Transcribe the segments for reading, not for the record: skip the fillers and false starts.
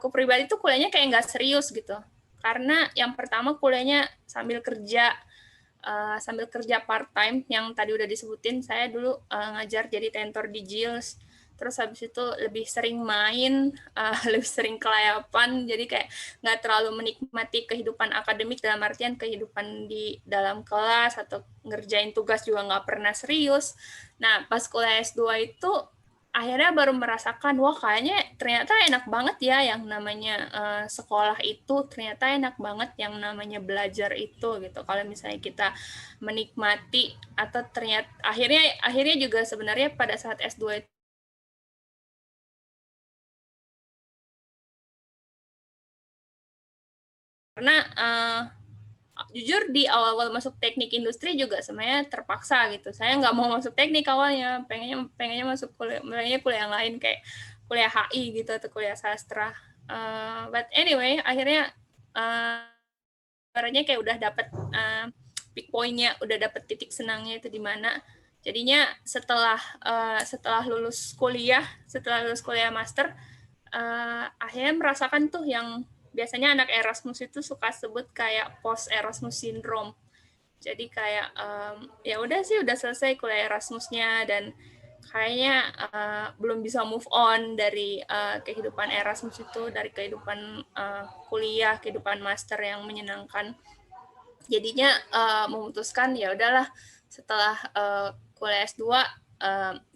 aku pribadi tuh kuliahnya kayak nggak serius gitu. Karena yang pertama kuliahnya sambil kerja part time yang tadi udah disebutin. Saya dulu ngajar jadi tentor di JILS. Terus habis itu lebih sering main, lebih sering kelayapan, jadi kayak nggak terlalu menikmati kehidupan akademik dalam artian kehidupan di dalam kelas atau ngerjain tugas juga nggak pernah serius. Nah, pas kuliah S2 itu akhirnya baru merasakan, wah kayaknya ternyata enak banget ya yang namanya sekolah itu, ternyata enak banget yang namanya belajar itu gitu. Kalau misalnya kita menikmati atau ternyata akhirnya juga sebenarnya pada saat S2 itu karena jujur di awal-awal masuk teknik industri juga sebenarnya terpaksa gitu. Saya nggak mau masuk teknik awalnya, pengennya masuk kuliah yang lain kayak kuliah HI gitu atau kuliah sastra. But anyway, akhirnya ibaratnya kayak udah dapet peak point-nya, udah dapet titik senangnya itu di mana. Jadinya setelah lulus kuliah master, akhirnya merasakan tuh yang biasanya anak Erasmus itu suka sebut kayak post Erasmus syndrome. Jadi kayak ya udah sih udah selesai kuliah Erasmusnya dan kayaknya belum bisa move on dari kehidupan Erasmus itu, dari kehidupan kuliah, kehidupan master yang menyenangkan. Jadinya memutuskan ya udahlah setelah kuliah S2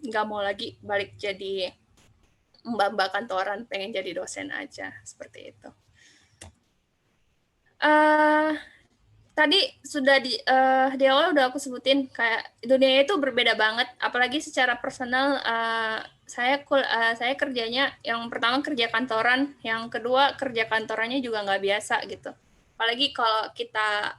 nggak mau lagi balik jadi mbak-mbak kantoran, pengen jadi dosen aja, seperti itu. Tadi sudah di awal udah aku sebutin kayak dunia itu berbeda banget, apalagi secara personal. Saya kerjanya yang pertama kerja kantoran, yang kedua kerja kantorannya juga nggak biasa gitu. Apalagi kalau kita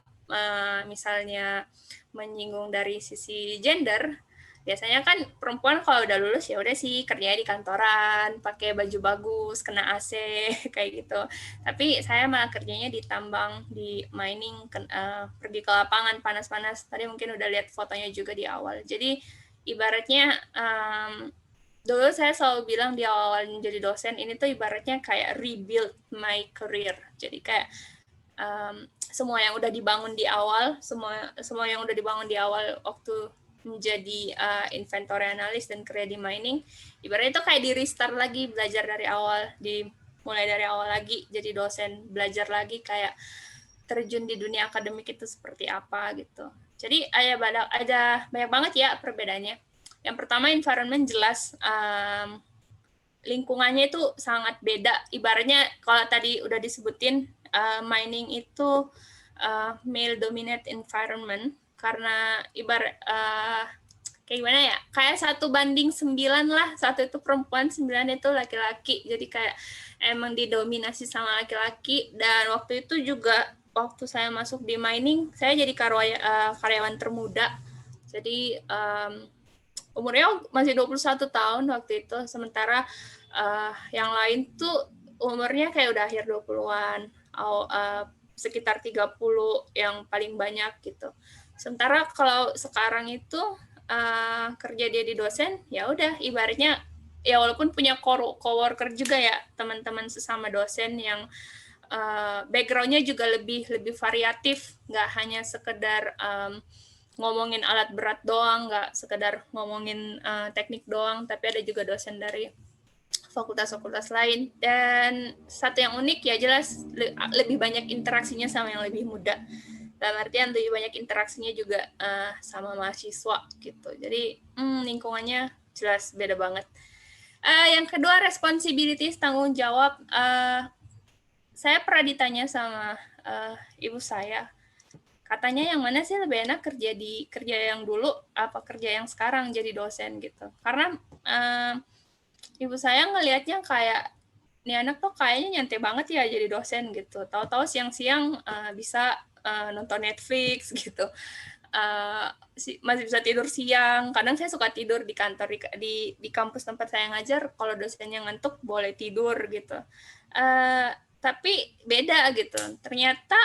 misalnya menyinggung dari sisi gender, biasanya kan perempuan kalau udah lulus ya udah sih kerjanya di kantoran, pakai baju bagus, kena AC kayak gitu. Tapi saya malah kerjanya di tambang, di mining, pergi ke lapangan panas-panas. Tadi mungkin udah lihat fotonya juga di awal. Jadi ibaratnya dulu saya selalu bilang di awal menjadi dosen ini tuh ibaratnya kayak rebuild my career. Jadi kayak semua yang udah dibangun di awal, semua yang udah dibangun di awal waktu menjadi inventory analyst dan kerja di mining, ibaratnya itu kayak di restart lagi, belajar dari awal, mulai dari awal lagi jadi dosen, belajar lagi kayak terjun di dunia akademik itu seperti apa gitu. Jadi ada banyak banget ya perbedaannya. Yang pertama environment jelas, lingkungannya itu sangat beda. Ibaratnya kalau tadi udah disebutin mining itu male dominant environment, karena kayak gimana ya, kayak 1:9 lah, 1 itu perempuan, 9 itu laki-laki, jadi kayak emang didominasi sama laki-laki. Dan waktu itu juga waktu saya masuk di mining, saya jadi karyawan termuda, jadi umurnya masih 21 tahun waktu itu, sementara yang lain tuh umurnya kayak udah akhir 20-an, sekitar 30 yang paling banyak gitu. Sementara kalau sekarang itu kerja dia di dosen, ya udah ibaratnya ya walaupun punya coworker juga ya, teman-teman sesama dosen yang background-nya juga lebih variatif, nggak hanya sekedar ngomongin alat berat doang, nggak sekedar ngomongin teknik doang, tapi ada juga dosen dari fakultas-fakultas lain. Dan satu yang unik ya jelas lebih banyak interaksinya sama yang lebih muda. Dalam artian lebih banyak interaksinya juga sama mahasiswa gitu. Jadi lingkungannya jelas beda banget. Yang kedua, responsibilities, tanggung jawab. Saya pernah ditanya sama ibu saya, katanya yang mana sih lebih enak, kerja yang dulu apa kerja yang sekarang jadi dosen gitu. Karena ibu saya ngelihatnya kayak ini anak tuh kayaknya nyantai banget ya jadi dosen gitu. Tahu-tahu siang-siang bisa nonton Netflix gitu. Masih bisa tidur siang. Kadang saya suka tidur di kantor di kampus tempat saya ngajar. Kalau dosennya ngantuk boleh tidur gitu. Tapi beda gitu. Ternyata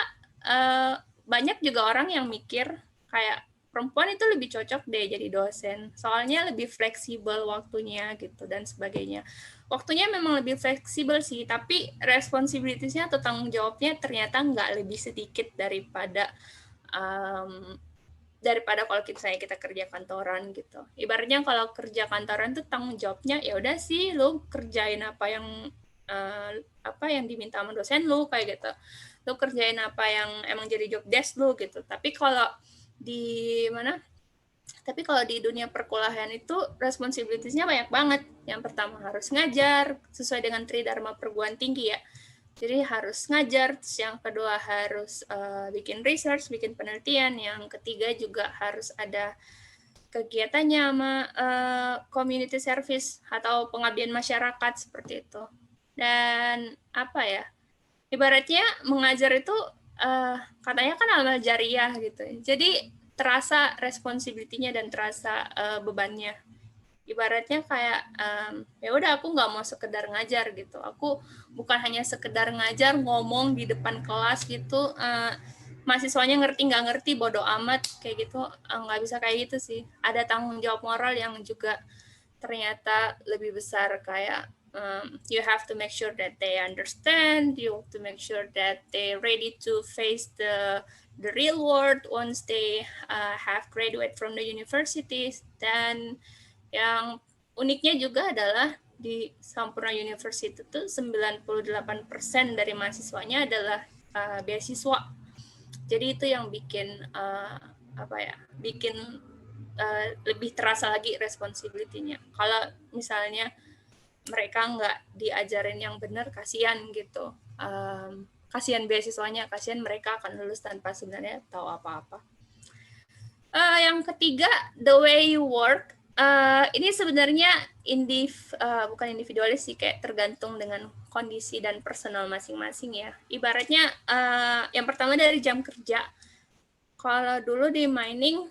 banyak juga orang yang mikir kayak perempuan itu lebih cocok deh jadi dosen, soalnya lebih fleksibel waktunya gitu dan sebagainya. Waktunya memang lebih fleksibel sih, tapi responsibilities-nya atau tanggung jawabnya ternyata nggak lebih sedikit daripada kalau kita kerja kantoran gitu. Ibaratnya kalau kerja kantoran tuh tanggung jawabnya ya udah sih lu kerjain apa yang diminta sama dosen lu kayak gitu. Lu kerjain apa yang emang jadi job desk lu gitu. Tapi kalau di dunia perkuliahan itu responsibilities-nya banyak banget. Yang pertama harus ngajar sesuai dengan Tridharma perguruan tinggi ya. Jadi harus ngajar, terus yang kedua harus bikin research, bikin penelitian, yang ketiga juga harus ada kegiatannya sama community service atau pengabdian masyarakat seperti itu. Dan ibaratnya mengajar itu katanya kan amal jariah gitu. Jadi terasa responsibility-nya dan terasa bebannya. Ibaratnya kayak ya udah aku nggak mau sekedar ngajar gitu, aku bukan hanya sekedar ngajar ngomong di depan kelas gitu, mahasiswanya ngerti nggak ngerti bodo amat kayak gitu, nggak bisa kayak gitu sih. Ada tanggung jawab moral yang juga ternyata lebih besar, kayak you have to make sure that they understand, you have to make sure that they ready to face the real world once they have graduate from the universities. Dan yang uniknya juga adalah di Sampurna University itu 98% dari mahasiswanya adalah beasiswa. Jadi itu yang bikin lebih terasa lagi responsibility-nya. Kalau misalnya mereka nggak diajarin yang benar, kasihan gitu. Kasihan beasiswanya, kasihan mereka akan lulus tanpa sebenarnya tahu apa-apa. Yang ketiga, the way you work. Ini sebenarnya bukan individualis sih, kayak tergantung dengan kondisi dan personal masing-masing ya. Ibaratnya yang pertama dari jam kerja. Kalau dulu di mining,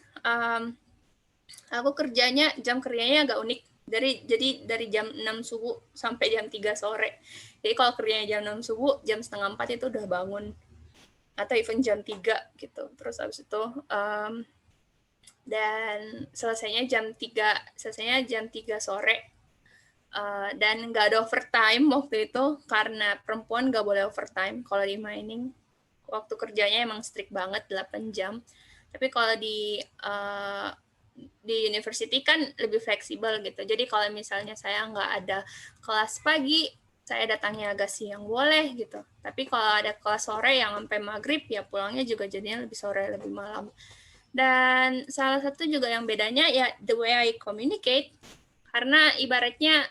aku jam kerjanya agak unik. Jadi dari jam 6 subuh sampai jam 3 sore. Jadi kalau kerjanya jam 6 subuh, jam setengah 4 itu udah bangun. Atau even jam 3 gitu. Terus habis itu dan selesainya jam 3 sore. Dan nggak ada overtime waktu itu, karena perempuan nggak boleh overtime kalau di mining. Waktu kerjanya emang strict banget, 8 jam. Tapi kalau di university kan lebih fleksibel gitu. Jadi kalau misalnya saya nggak ada kelas pagi, saya datangnya agak siang boleh gitu. Tapi kalau ada kelas sore yang sampai maghrib, ya pulangnya juga jadinya lebih sore, lebih malam. Dan salah satu juga yang bedanya ya the way I communicate, karena ibaratnya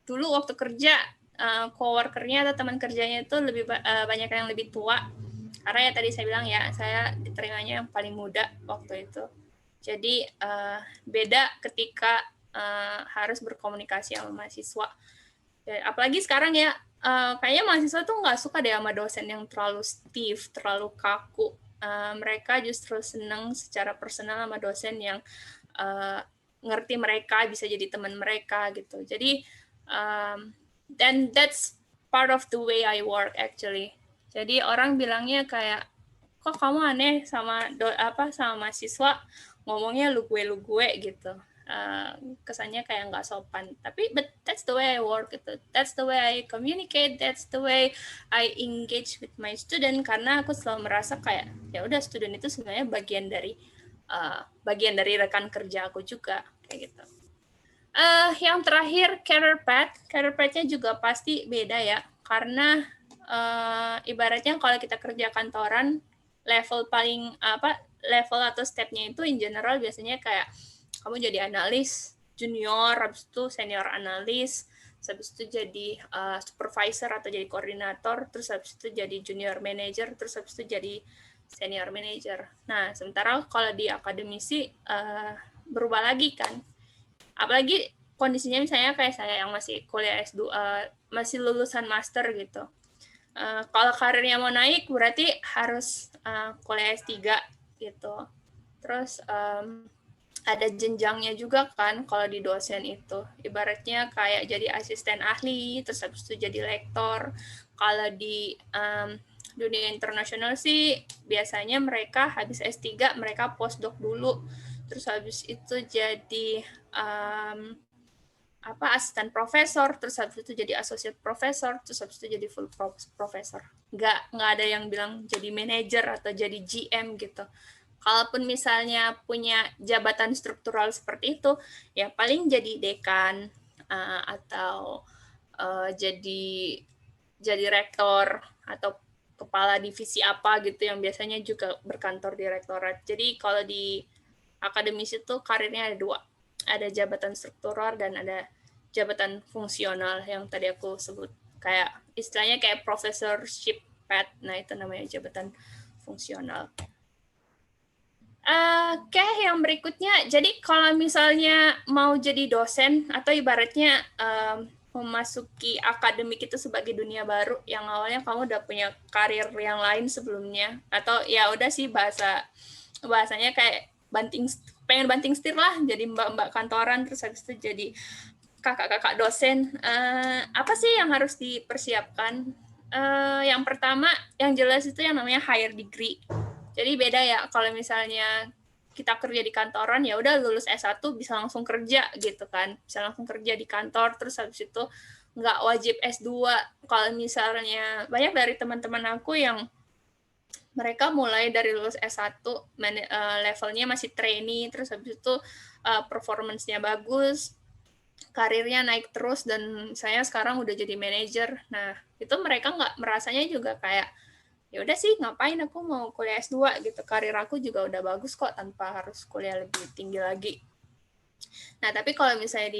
dulu waktu kerja coworkernya atau teman kerjanya itu lebih banyak yang lebih tua, karena ya tadi saya bilang ya saya diterimanya yang paling muda waktu itu. Jadi beda ketika harus berkomunikasi sama mahasiswa. Apalagi sekarang ya, kayaknya mahasiswa tuh nggak suka deh sama dosen yang terlalu stiff, terlalu kaku. Mereka justru senang secara personal sama dosen yang ngerti mereka, bisa jadi teman mereka gitu. Jadi then that's part of the way I work actually. Jadi orang bilangnya kayak, kok kamu aneh sama mahasiswa, ngomongnya lu gue gitu. Kesannya kayak nggak sopan. Tapi but that's the way I work gitu. That's the way I communicate. That's the way I engage with my student. Karena aku selalu merasa kayak ya udah, student itu sebenarnya bagian dari rekan kerja aku juga kayak gitu. Yang terakhir, career path. Career path-nya juga pasti beda ya. Karena ibaratnya kalau kita kerja kantoran, level atau step-nya itu in general biasanya kayak kamu jadi analis junior, habis itu senior analis, habis itu jadi supervisor atau jadi koordinator, terus habis itu jadi junior manager, terus habis itu jadi senior manager. Nah, sementara kalau di akademisi berubah lagi kan. Apalagi kondisinya misalnya kayak saya yang masih kuliah S2, masih lulusan master gitu. Kalau karirnya mau naik berarti harus kuliah S3 gitu. Terus ada jenjangnya juga kan kalau di dosen itu. Ibaratnya kayak jadi asisten ahli, terus habis itu jadi lektor. Kalau di dunia internasional sih biasanya mereka habis S3 mereka postdoc dulu, terus habis itu jadi asisten profesor, terus habis itu jadi associate profesor, terus habis itu jadi full profesor. Nggak ada yang bilang jadi manager atau jadi GM gitu. Kalaupun misalnya punya jabatan struktural seperti itu, ya paling jadi dekan atau jadi rektor atau kepala divisi apa gitu yang biasanya juga berkantor di rektorat. Jadi kalau di akademis itu karirnya ada dua, ada jabatan struktural dan ada jabatan fungsional yang tadi aku sebut, kayak istilahnya kayak professorship path. Nah itu namanya jabatan fungsional. Oke, yang berikutnya, jadi kalau misalnya mau jadi dosen atau ibaratnya memasuki akademik itu sebagai dunia baru yang awalnya kamu udah punya karir yang lain sebelumnya, atau ya udah sih bahasanya kayak pengen banting setir lah, jadi mbak-mbak kantoran, terus habis itu jadi kakak-kakak dosen. Apa sih yang harus dipersiapkan? Yang pertama, yang jelas itu yang namanya higher degree. Jadi beda ya kalau misalnya kita kerja di kantoran, ya udah lulus S1 bisa langsung kerja gitu kan. Bisa langsung kerja di kantor, terus habis itu nggak wajib S2. Kalau misalnya banyak dari teman-teman aku yang mereka mulai dari lulus S1, levelnya masih trainee, terus habis itu performance-nya bagus, karirnya naik terus, dan saya sekarang udah jadi manajer. Nah, itu mereka nggak merasanya juga kayak, ya udah sih ngapain aku mau kuliah S2 gitu, karir aku juga udah bagus kok tanpa harus kuliah lebih tinggi lagi. Nah tapi kalau misalnya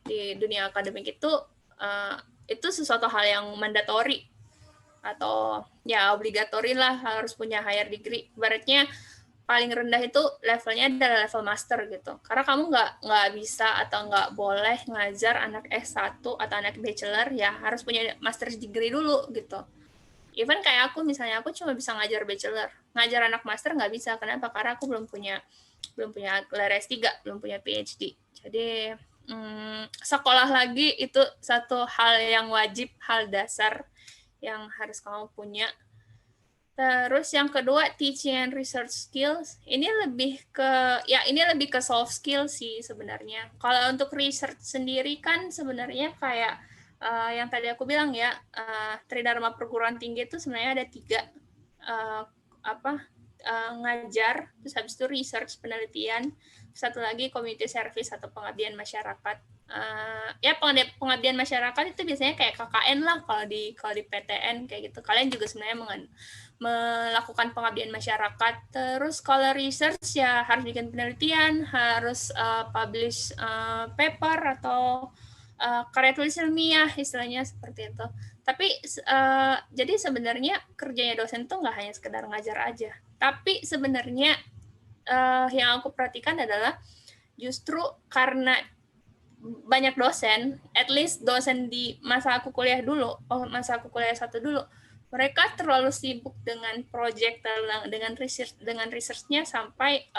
di dunia akademik itu sesuatu hal yang mandatory atau ya obligatori lah, harus punya higher degree. Ibaratnya paling rendah itu levelnya adalah level master gitu, karena kamu nggak bisa atau nggak boleh ngajar anak S1 atau anak bachelor, ya harus punya master's degree dulu gitu. Even kayak aku misalnya, aku cuma bisa ngajar bachelor, ngajar anak master nggak bisa. Kenapa? Karena aku belum punya gelar S3, belum punya PhD. Jadi sekolah lagi itu satu hal yang wajib, hal dasar yang harus kamu punya. Terus yang kedua, teaching and research skills. Ini lebih ke soft skill sih sebenarnya. Kalau untuk research sendiri kan sebenarnya kayak yang tadi aku bilang ya, Tridharma perguruan tinggi itu sebenarnya ada 3, ngajar, terus habis itu research penelitian, satu lagi community service atau pengabdian masyarakat. Ya pengabdian masyarakat itu biasanya kayak KKN lah kalau di PTN kayak gitu. Kalian juga sebenarnya melakukan pengabdian masyarakat. Terus kalau research ya harus bikin penelitian, harus publish paper atau karya tulis ilmiah, istilahnya seperti itu. Tapi jadi sebenarnya kerjanya dosen tuh nggak hanya sekedar ngajar aja. Tapi sebenarnya yang aku perhatikan adalah justru karena banyak dosen, at least dosen di masa aku kuliah S1 dulu, mereka terlalu sibuk dengan project, dengan research-nya sampai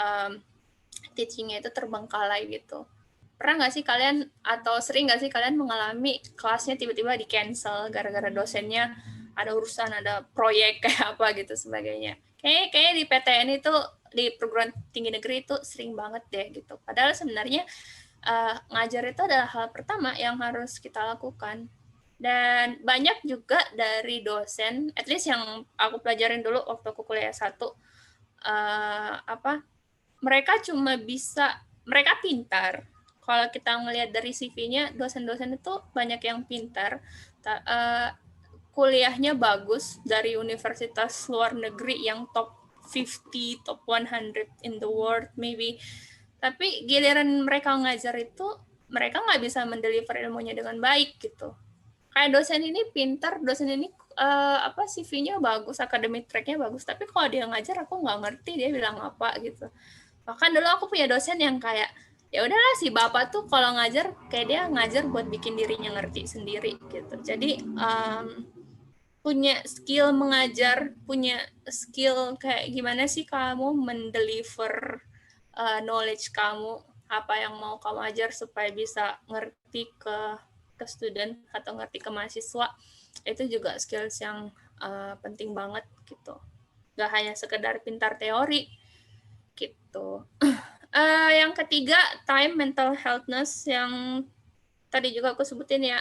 teaching-nya itu terbengkalai gitu. Pernah nggak sih kalian, atau sering nggak sih kalian mengalami kelasnya tiba-tiba di cancel gara-gara dosennya ada urusan, ada proyek kayak apa gitu sebagainya. Kayaknya di PTN itu, di perguruan tinggi negeri itu sering banget deh gitu. Padahal sebenarnya ngajar itu adalah hal pertama yang harus kita lakukan. Dan banyak juga dari dosen, at least yang aku pelajarin dulu waktu aku kuliah S1, mereka pintar. Kalau kita ngelihat dari CV-nya, dosen-dosen itu banyak yang pintar, kuliahnya bagus dari universitas luar negeri yang top 50, top 100 in the world maybe. Tapi giliran mereka ngajar itu, mereka nggak bisa mendeliver ilmunya dengan baik gitu. Kayak dosen ini pintar, dosen ini CV-nya bagus, academic track-nya bagus, tapi kalau dia ngajar aku nggak ngerti dia bilang apa gitu. Bahkan dulu aku punya dosen yang kayak, ya udahlah si bapak tuh kalau ngajar kayak dia ngajar buat bikin dirinya ngerti sendiri gitu. Jadi punya skill mengajar, punya skill kayak gimana sih kamu mendeliver knowledge kamu, apa yang mau kamu ajar supaya bisa ngerti ke student atau ngerti ke mahasiswa, itu juga skills yang penting banget gitu. Gak hanya sekedar pintar teori gitu. Yang ketiga, time mental healthness yang tadi juga aku sebutin ya,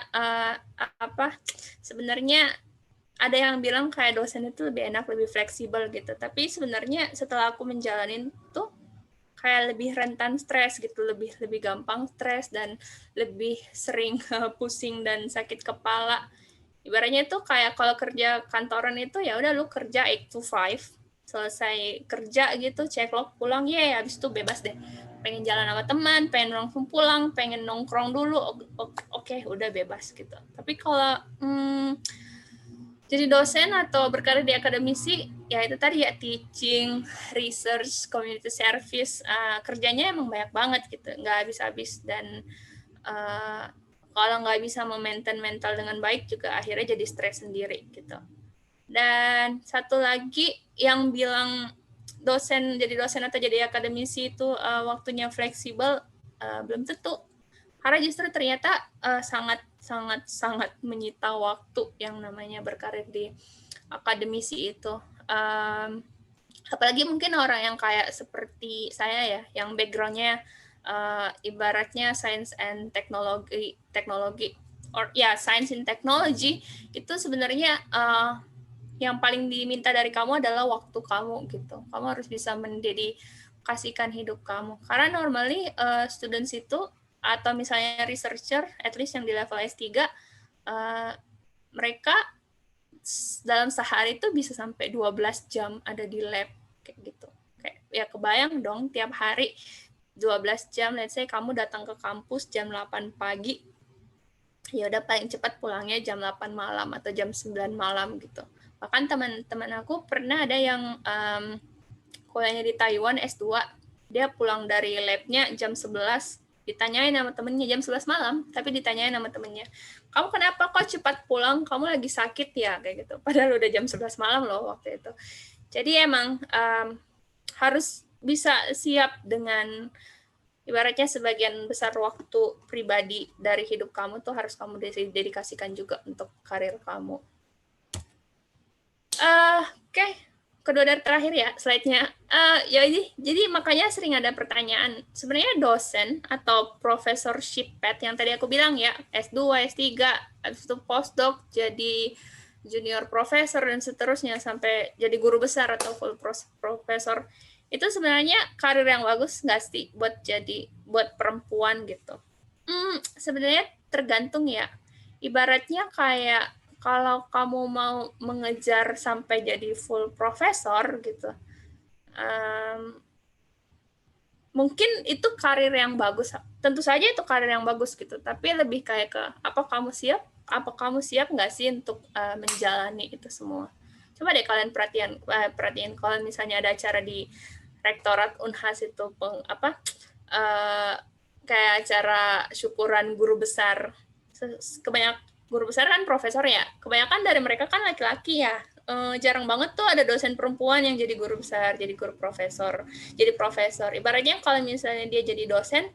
sebenarnya ada yang bilang kayak dosen itu lebih enak, lebih fleksibel gitu. Tapi sebenarnya setelah aku menjalanin tuh kayak lebih rentan stres gitu, lebih gampang stres dan lebih sering pusing dan sakit kepala. Ibaratnya itu kayak kalau kerja kantoran itu ya udah lu kerja 8 to 5, selesai kerja gitu, cek log pulang, habis itu bebas deh. Pengen jalan sama teman, pengen langsung pulang, pengen nongkrong dulu, oke, udah bebas gitu. Tapi kalau jadi dosen atau berkarir di akademisi, ya itu tadi ya, teaching, research, community service, kerjanya emang banyak banget gitu, nggak habis-habis. Dan kalau nggak bisa memaintain mental dengan baik juga akhirnya jadi stres sendiri gitu. Dan satu lagi yang bilang jadi dosen atau jadi akademisi itu waktunya fleksibel, belum tentu. Karena justru ternyata sangat menyita waktu yang namanya berkarir di akademisi itu. Apalagi mungkin orang yang kayak seperti saya ya, yang backgroundnya ibaratnya science and technology, science and technology, itu sebenarnya yang paling diminta dari kamu adalah waktu kamu gitu. Kamu harus bisa mendedikasikan hidup kamu. Karena normally students itu atau misalnya researcher, at least yang di level S3, mereka dalam sehari itu bisa sampai 12 jam ada di lab kayak gitu. Kayak ya kebayang dong tiap hari 12 jam, let's say kamu datang ke kampus jam 8 pagi, ya udah paling cepat pulangnya jam 8 malam atau jam 9 malam gitu. Bahkan teman-teman aku pernah ada yang kuliahnya di Taiwan S2, dia pulang dari labnya jam 11, ditanyain sama temennya jam 11 malam, tapi ditanyain sama temennya, kamu kenapa kok cepat pulang, kamu lagi sakit ya, kayak gitu. Padahal udah jam 11 malam loh waktu itu. Jadi emang harus bisa siap dengan, ibaratnya sebagian besar waktu pribadi dari hidup kamu tuh harus kamu dedikasikan juga untuk karir kamu. Oke. Kedua dari terakhir ya slide-nya. Jadi makanya sering ada pertanyaan, sebenarnya dosen atau professorship path yang tadi aku bilang ya, S2, S3, habis itu postdoc, jadi junior professor dan seterusnya sampai jadi guru besar atau full professor, itu sebenarnya karir yang bagus nggak sih buat perempuan gitu? Sebenarnya tergantung ya. Ibaratnya kayak kalau kamu mau mengejar sampai jadi full profesor gitu, mungkin itu karir yang bagus. Tentu saja itu karir yang bagus gitu. Tapi lebih kayak ke apa kamu siap nggak sih untuk menjalani itu semua. Coba deh kalian perhatiin kalau misalnya ada acara di Rektorat Unhas itu kayak acara syukuran guru besar. Kebanyakan guru besar kan profesor ya, kebanyakan dari mereka kan laki-laki ya. Jarang banget tuh ada dosen perempuan yang jadi guru besar, jadi guru profesor, jadi profesor. Ibaratnya kalau misalnya dia jadi dosen,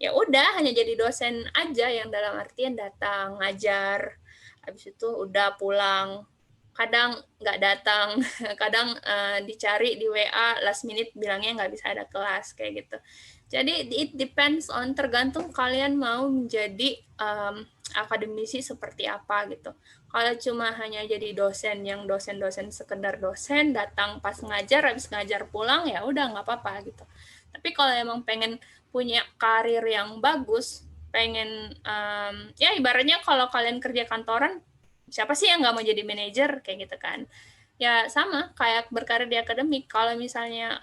ya udah hanya jadi dosen aja, yang dalam artian datang ngajar, habis itu udah pulang. Kadang nggak datang, kadang dicari di WA last minute bilangnya nggak bisa ada kelas kayak gitu. Jadi it depends on, tergantung kalian mau menjadi akademisi seperti apa gitu. Kalau cuma hanya jadi dosen yang dosen sekedar dosen, datang pas ngajar, habis ngajar pulang, ya udah nggak apa-apa gitu. Tapi kalau emang pengen punya karir yang bagus, pengen ya ibaratnya kalau kalian kerja kantoran, siapa sih yang nggak mau jadi manajer kayak gitu kan? Ya sama kayak berkarir di akademik. Kalau misalnya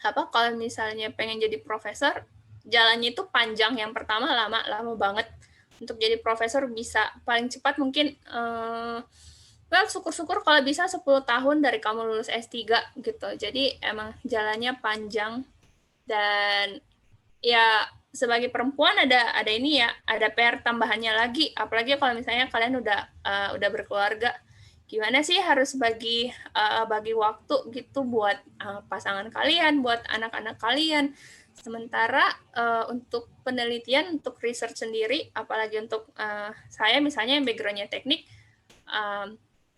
kalau misalnya pengen jadi profesor, jalannya itu panjang. Yang pertama lama banget. Untuk jadi profesor bisa paling cepat mungkin syukur-syukur kalau bisa 10 tahun dari kamu lulus S3 gitu. Jadi emang jalannya panjang. Dan ya sebagai perempuan ada ini ya, ada PR tambahannya lagi, apalagi kalau misalnya kalian udah berkeluarga, gimana sih harus bagi waktu gitu buat pasangan kalian, buat anak-anak kalian. Sementara untuk penelitian, untuk research sendiri, apalagi untuk saya misalnya yang background-nya teknik,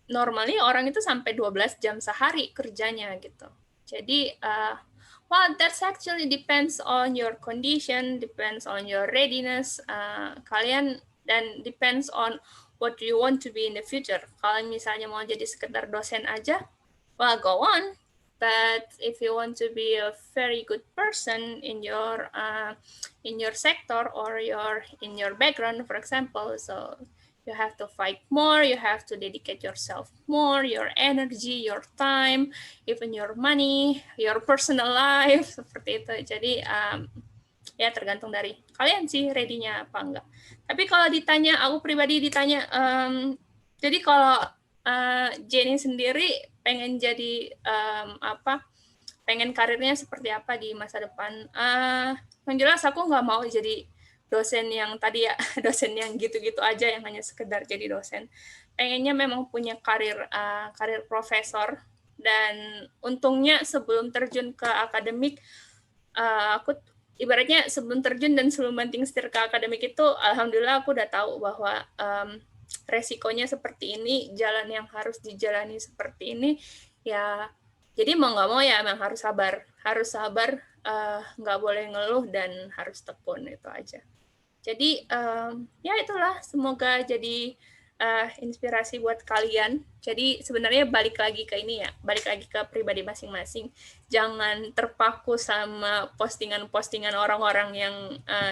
normally orang itu sampai 12 jam sehari kerjanya gitu. Jadi well, that's actually depends on your condition, depends on your readiness, kalian, dan depends on what you want to be in the future. Kalau misalnya mau jadi sekedar dosen aja, well, go on. But if you want to be a very good person in your sector or in your background, for example, so you have to fight more, you have to dedicate yourself more, your energy, your time, even your money, your personal life, seperti itu. Jadi ya tergantung dari kalian sih ready-nya apa enggak. Tapi kalau ditanya, aku pribadi ditanya, jadi kalau Jenny sendiri pengen jadi pengen karirnya seperti apa di masa depan? Yang jelas aku nggak mau jadi dosen yang tadi ya, dosen yang gitu-gitu aja yang hanya sekedar jadi dosen. Pengennya memang punya karir profesor, dan untungnya sebelum terjun ke akademik, aku ibaratnya sebelum terjun dan sebelum banting setir ke akademik itu, alhamdulillah aku udah tahu bahwa resikonya seperti ini, jalan yang harus dijalani seperti ini, ya jadi mau nggak mau ya memang harus sabar, nggak boleh ngeluh dan harus tekun, itu aja. Jadi ya itulah, semoga jadi inspirasi buat kalian. Jadi sebenarnya balik lagi ke ini ya, balik lagi ke pribadi masing-masing. Jangan terpaku sama postingan-postingan orang-orang yang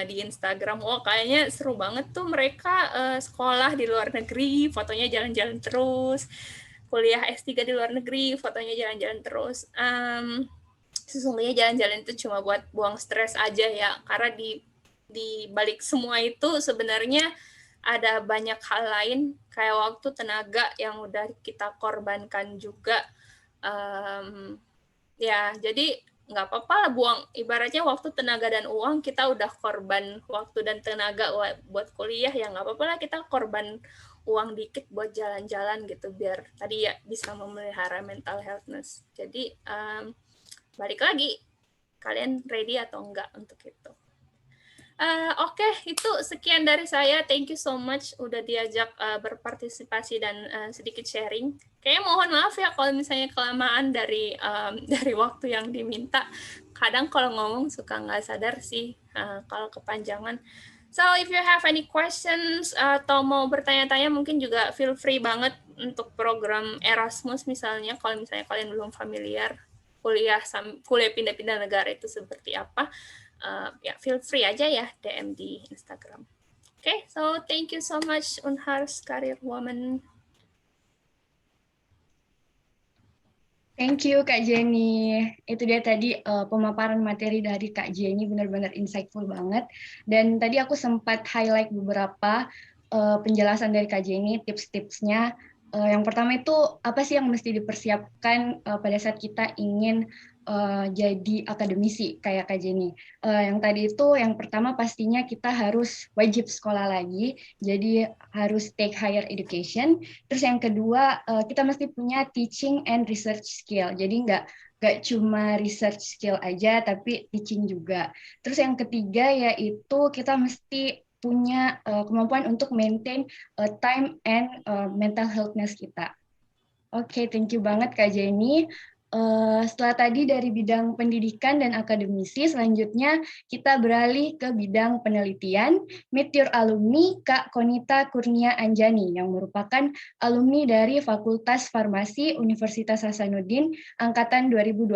di Instagram. Wah, kayaknya seru banget tuh mereka sekolah di luar negeri, fotonya jalan-jalan terus. Kuliah S3 di luar negeri, fotonya jalan-jalan terus. Sesungguhnya jalan-jalan itu cuma buat buang stres aja ya, karena di balik semua itu sebenarnya ada banyak hal lain, kayak waktu, tenaga yang udah kita korbankan juga. Ya, jadi nggak apa-apa lah buang, ibaratnya waktu, tenaga, dan uang, kita udah korban waktu dan tenaga buat kuliah, ya nggak apa-apa lah kita korban uang dikit buat jalan-jalan gitu, biar tadi ya bisa memelihara mental healthness. Jadi balik lagi, kalian ready atau enggak untuk itu. Oke, itu sekian dari saya. Thank you so much udah diajak berpartisipasi dan sedikit sharing. Kayaknya mohon maaf ya kalau misalnya kelamaan dari waktu yang diminta. Kadang kalau ngomong suka nggak sadar sih kalau kepanjangan. So if you have any questions atau mau bertanya-tanya, mungkin juga feel free banget untuk program Erasmus misalnya. Kalau misalnya kalian belum familiar kuliah pindah-pindah negara itu seperti apa. Ya, feel free aja ya DM di Instagram. Okay, so thank you so much Unhars Career Woman. Thank you Kak Jenny. Itu dia tadi pemaparan materi dari Kak Jenny, benar-benar insightful banget. Dan tadi aku sempat highlight beberapa penjelasan dari Kak Jenny, tips-tipsnya. Yang pertama itu apa sih yang mesti dipersiapkan pada saat kita ingin jadi akademisi kayak Kak Jenny. Yang tadi itu yang pertama pastinya kita harus wajib sekolah lagi, jadi harus take higher education. Terus yang kedua kita mesti punya teaching and research skill, jadi nggak cuma research skill aja, tapi teaching juga. Terus yang ketiga yaitu kita mesti punya kemampuan untuk maintain time and mental healthness kita. Oke, thank you banget Kak Jenny. Setelah tadi dari bidang pendidikan dan akademisi, selanjutnya kita beralih ke bidang penelitian. Meet your alumni, Kak Konita Kurnia Anjani, yang merupakan alumni dari Fakultas Farmasi Universitas Hasanuddin Angkatan 2012.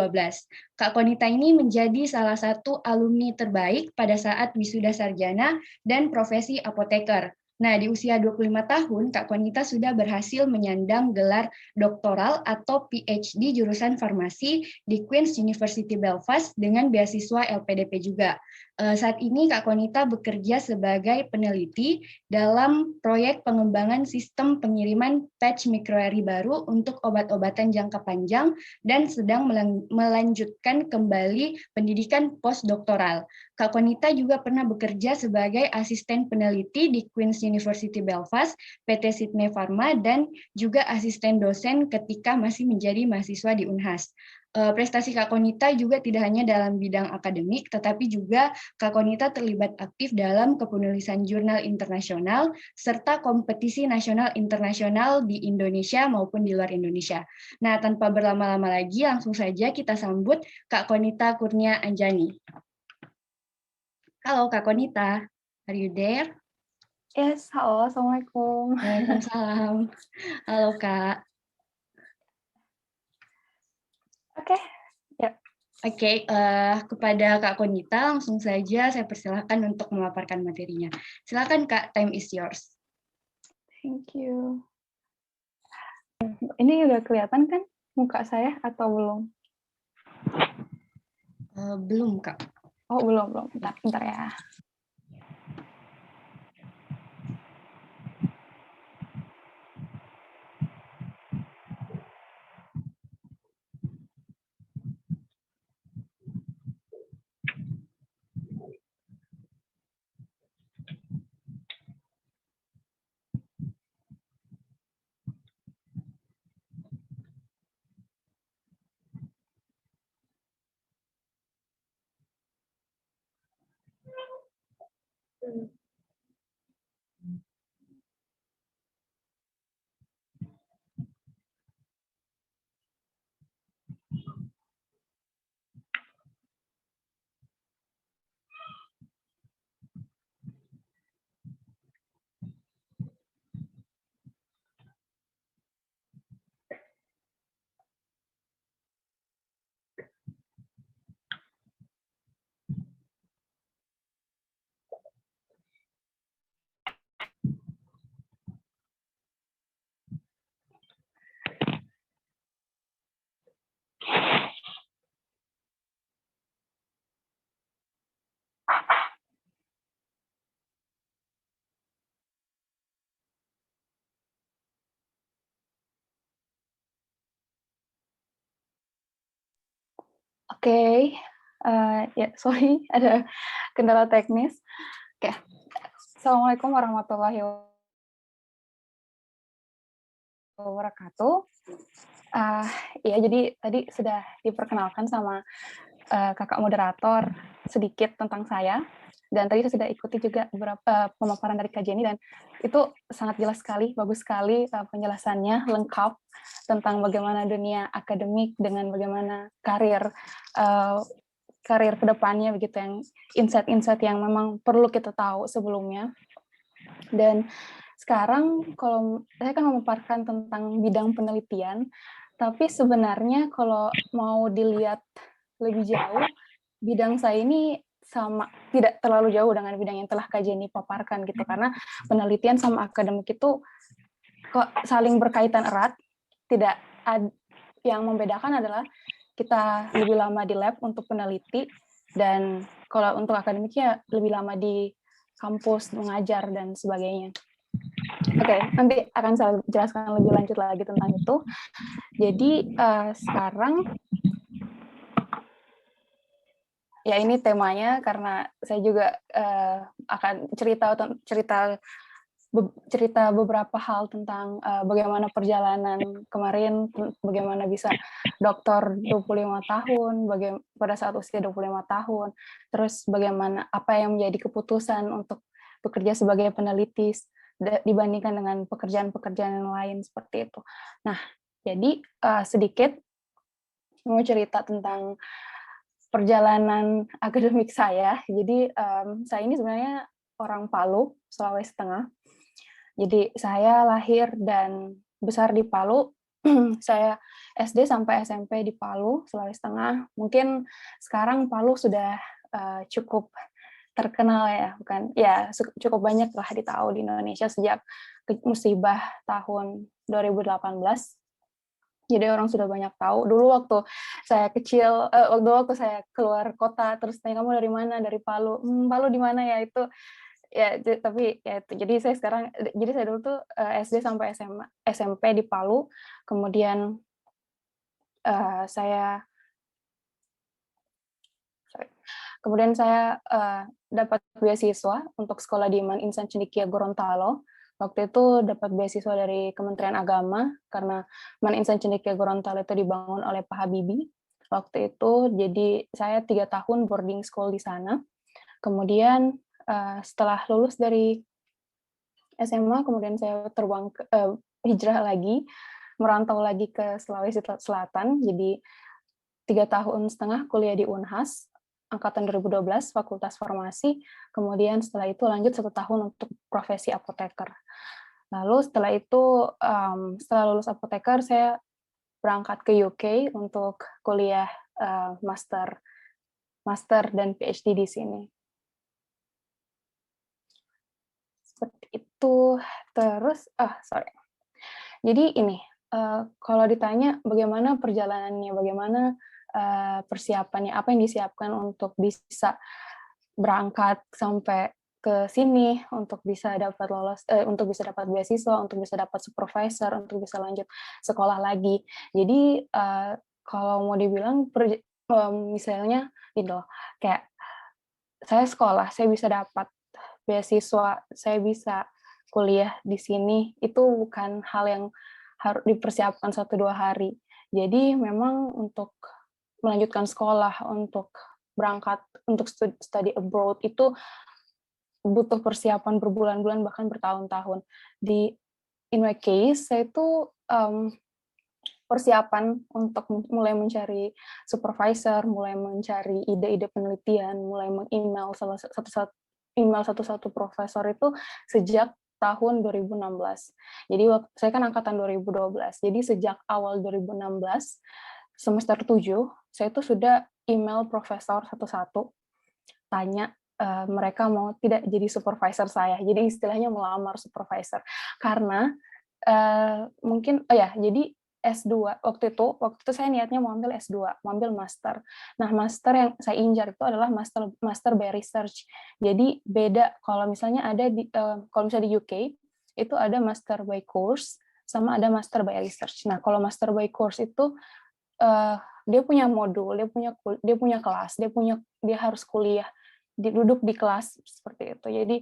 Kak Konita ini menjadi salah satu alumni terbaik pada saat wisuda sarjana dan profesi apoteker. Nah, di usia 25 tahun, Kak Konita sudah berhasil menyandang gelar doktoral atau PhD jurusan farmasi di Queen's University Belfast dengan beasiswa LPDP juga. Saat ini Kak Konita bekerja sebagai peneliti dalam proyek pengembangan sistem pengiriman patch microarray baru untuk obat-obatan jangka panjang dan sedang melanjutkan kembali pendidikan postdoktoral. Kak Konita juga pernah bekerja sebagai asisten peneliti di Queen's University Belfast, PT Sydney Pharma, dan juga asisten dosen ketika masih menjadi mahasiswa di Unhas. Prestasi Kak Konita juga tidak hanya dalam bidang akademik, tetapi juga Kak Konita terlibat aktif dalam kepenulisan jurnal internasional, serta kompetisi nasional internasional di Indonesia maupun di luar Indonesia. Nah, tanpa berlama-lama lagi, langsung saja kita sambut Kak Konita Kurnia Anjani. Halo Kak Konita, are you there? Yes, halo, Assalamualaikum. Waalaikumsalam. Halo Kak. Oke, ya. Oke, kepada Kak Konita langsung saja saya persilahkan untuk memaparkan materinya. Silakan Kak, time is yours. Thank you. Ini udah kelihatan kan muka saya atau belum? Belum Kak. Oh, belum. Bentar ya. Oke, ya sorry ada kendala teknis. Oke, Assalamualaikum warahmatullahi wabarakatuh. Ya, jadi tadi sudah diperkenalkan sama kakak moderator sedikit tentang saya, dan tadi saya sudah ikuti juga beberapa pemaparan dari Kak Jenny, dan itu sangat jelas sekali, bagus sekali penjelasannya, lengkap tentang bagaimana dunia akademik dengan bagaimana karir kedepannya, begitu, yang insight-insight yang memang perlu kita tahu sebelumnya. Dan sekarang kalau saya kan memaparkan tentang bidang penelitian, tapi sebenarnya kalau mau dilihat lebih jauh, bidang saya ini tidak terlalu jauh dengan bidang yang telah Kak Jenny paparkan gitu, karena penelitian sama akademik itu kok saling berkaitan erat. Yang membedakan adalah kita lebih lama di lab untuk peneliti, dan kalau untuk akademiknya lebih lama di kampus mengajar dan sebagainya. Oke, nanti akan saya jelaskan lebih lanjut lagi tentang itu. Jadi sekarang ya ini temanya karena saya juga akan cerita beberapa hal tentang bagaimana perjalanan kemarin, bagaimana bisa dokter 25 tahun, pada saat usia 25 tahun, terus bagaimana apa yang menjadi keputusan untuk bekerja sebagai peneliti dibandingkan dengan pekerjaan-pekerjaan yang lain seperti itu. Nah, jadi sedikit mau cerita tentang perjalanan akademik saya. Jadi saya ini sebenarnya orang Palu, Sulawesi Tengah. Jadi saya lahir dan besar di Palu. Saya SD sampai SMP di Palu, Sulawesi Tengah. Mungkin sekarang Palu sudah cukup terkenal ya, bukan? Ya, cukup banyak lah ditahu di Indonesia sejak musibah tahun 2018. Jadi orang sudah banyak tahu. Dulu waktu saya kecil, waktu saya keluar kota, terus tanya, kamu dari mana? Dari Palu. Palu di mana ya? Itu ya, tapi ya itu. Jadi saya dulu tuh SD sampai SMP di Palu. Kemudian saya dapat beasiswa untuk sekolah di Man Insan Cendekia Gorontalo. Waktu itu dapat beasiswa dari Kementerian Agama, karena Man Insan Cendekia Gorontalo itu dibangun oleh Pak Habibie. waktu itu. Jadi saya 3 tahun boarding school di sana. Kemudian setelah lulus dari SMA, kemudian saya hijrah lagi, merantau lagi ke Sulawesi Selatan. Jadi 3,5 tahun kuliah di Unhas, angkatan 2012, Fakultas Farmasi. Kemudian setelah itu lanjut 1 tahun untuk profesi apoteker. Lalu setelah itu, setelah lulus apoteker, saya berangkat ke UK untuk kuliah master dan PhD di sini. Seperti itu. Terus, jadi ini, kalau ditanya bagaimana perjalanannya, bagaimana persiapannya, apa yang disiapkan untuk bisa berangkat sampai ke sini, untuk bisa dapat lolos, untuk bisa dapat beasiswa, untuk bisa dapat supervisor, untuk bisa lanjut sekolah lagi. Jadi kalau mau dibilang misalnya gitu, kayak saya sekolah, saya bisa dapat beasiswa, saya bisa kuliah di sini, itu bukan hal yang harus dipersiapkan 1-2 hari. Jadi memang untuk melanjutkan sekolah, untuk berangkat, untuk study abroad, itu butuh persiapan berbulan-bulan, bahkan bertahun-tahun. In my case, saya itu persiapan untuk mulai mencari supervisor, mulai mencari ide-ide penelitian, mulai meng-email satu-satu profesor itu sejak tahun 2016. Jadi saya kan angkatan 2012. Jadi sejak awal 2016, semester 7, saya itu sudah email profesor satu-satu, tanya mereka mau tidak jadi supervisor saya. Jadi istilahnya melamar supervisor. Karena mungkin, jadi S2, waktu itu saya niatnya mau ambil S2, mau ambil master. Nah, master yang saya incar itu adalah master by research. Jadi beda kalau misalnya ada kalau misalnya di UK, itu ada master by course, sama ada master by research. Nah, kalau master by course itu, dia punya modul, dia punya kelas, dia harus kuliah, duduk di kelas, seperti itu. Jadi,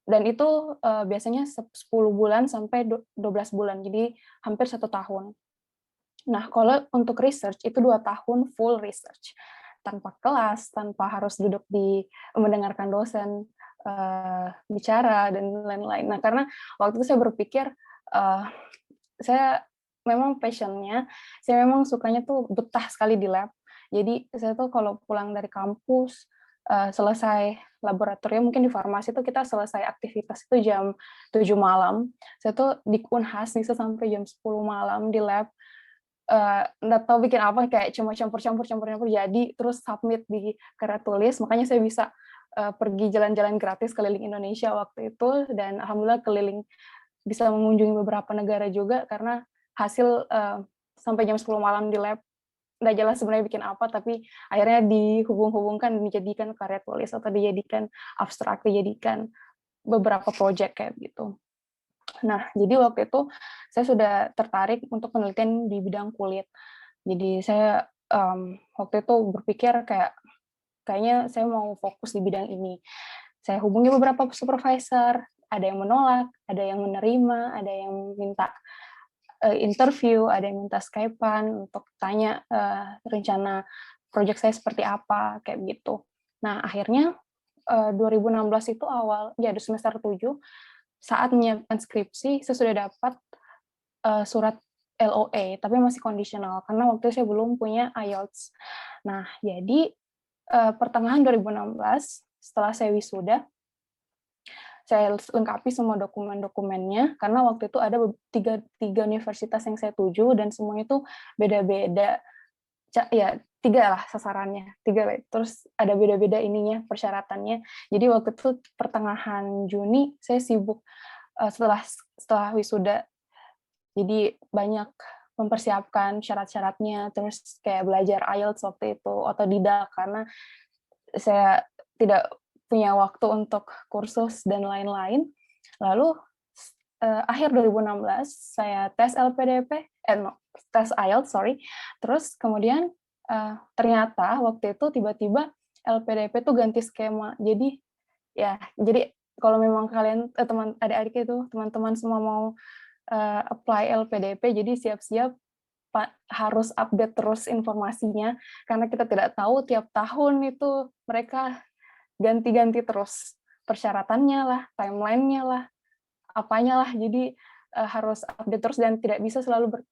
dan itu biasanya 10 bulan sampai 12 bulan, jadi hampir 1 tahun. Nah, kalau untuk research, itu 2 tahun full research. Tanpa kelas, tanpa harus duduk mendengarkan dosen bicara, dan lain-lain. Nah, karena waktu itu saya berpikir, saya memang passion-nya, saya memang sukanya tuh betah sekali di lab. Jadi, saya tuh kalau pulang dari kampus, selesai laboratorium, mungkin di farmasi itu kita selesai aktivitas itu jam 7 malam. Saya tuh di Unhas bisa sampai jam 10 malam di lab, nggak tahu bikin apa, kayak cuma campur-campur jadi, terus submit di karya tulis. Makanya saya bisa pergi jalan-jalan gratis keliling Indonesia waktu itu, dan alhamdulillah bisa mengunjungi beberapa negara juga, karena hasil sampai jam 10 malam di lab, nggak jelas sebenarnya bikin apa, tapi akhirnya dihubung-hubungkan dan dijadikan karya tulis, atau dijadikan abstrak, dijadikan beberapa project kayak gitu. Nah, jadi waktu itu saya sudah tertarik untuk penelitian di bidang kulit. Jadi saya waktu itu berpikir kayaknya saya mau fokus di bidang ini. Saya hubungi beberapa supervisor, ada yang menolak, ada yang menerima, ada yang minta interview, ada yang minta Skype-an untuk tanya rencana proyek saya seperti apa, kayak gitu. Nah, akhirnya 2016 itu di semester 7, saat menyiapkan skripsi, saya sudah dapat surat LOA, tapi masih kondisional, karena waktu itu saya belum punya IELTS. Nah, jadi pertengahan 2016, setelah saya wisuda, saya lengkapi semua dokumen-dokumennya, karena waktu itu ada tiga universitas yang saya tuju, dan semuanya itu beda-beda. Ya, 3 lah sasarannya, 3, terus ada beda-beda persyaratannya. Jadi waktu itu pertengahan Juni, saya sibuk setelah wisuda, jadi banyak mempersiapkan syarat-syaratnya, terus kayak belajar IELTS waktu itu, otodidak, karena saya tidak punya waktu untuk kursus dan lain-lain. Lalu akhir 2016 saya tes tes IELTS, terus kemudian ternyata waktu itu tiba-tiba LPDP itu ganti skema. Jadi kalau memang kalian teman-teman semua mau apply LPDP, jadi siap-siap harus update terus informasinya, karena kita tidak tahu tiap tahun itu mereka ganti-ganti terus persyaratannya lah, timeline-nya lah, apanya lah. Jadi harus update terus dan tidak bisa selalu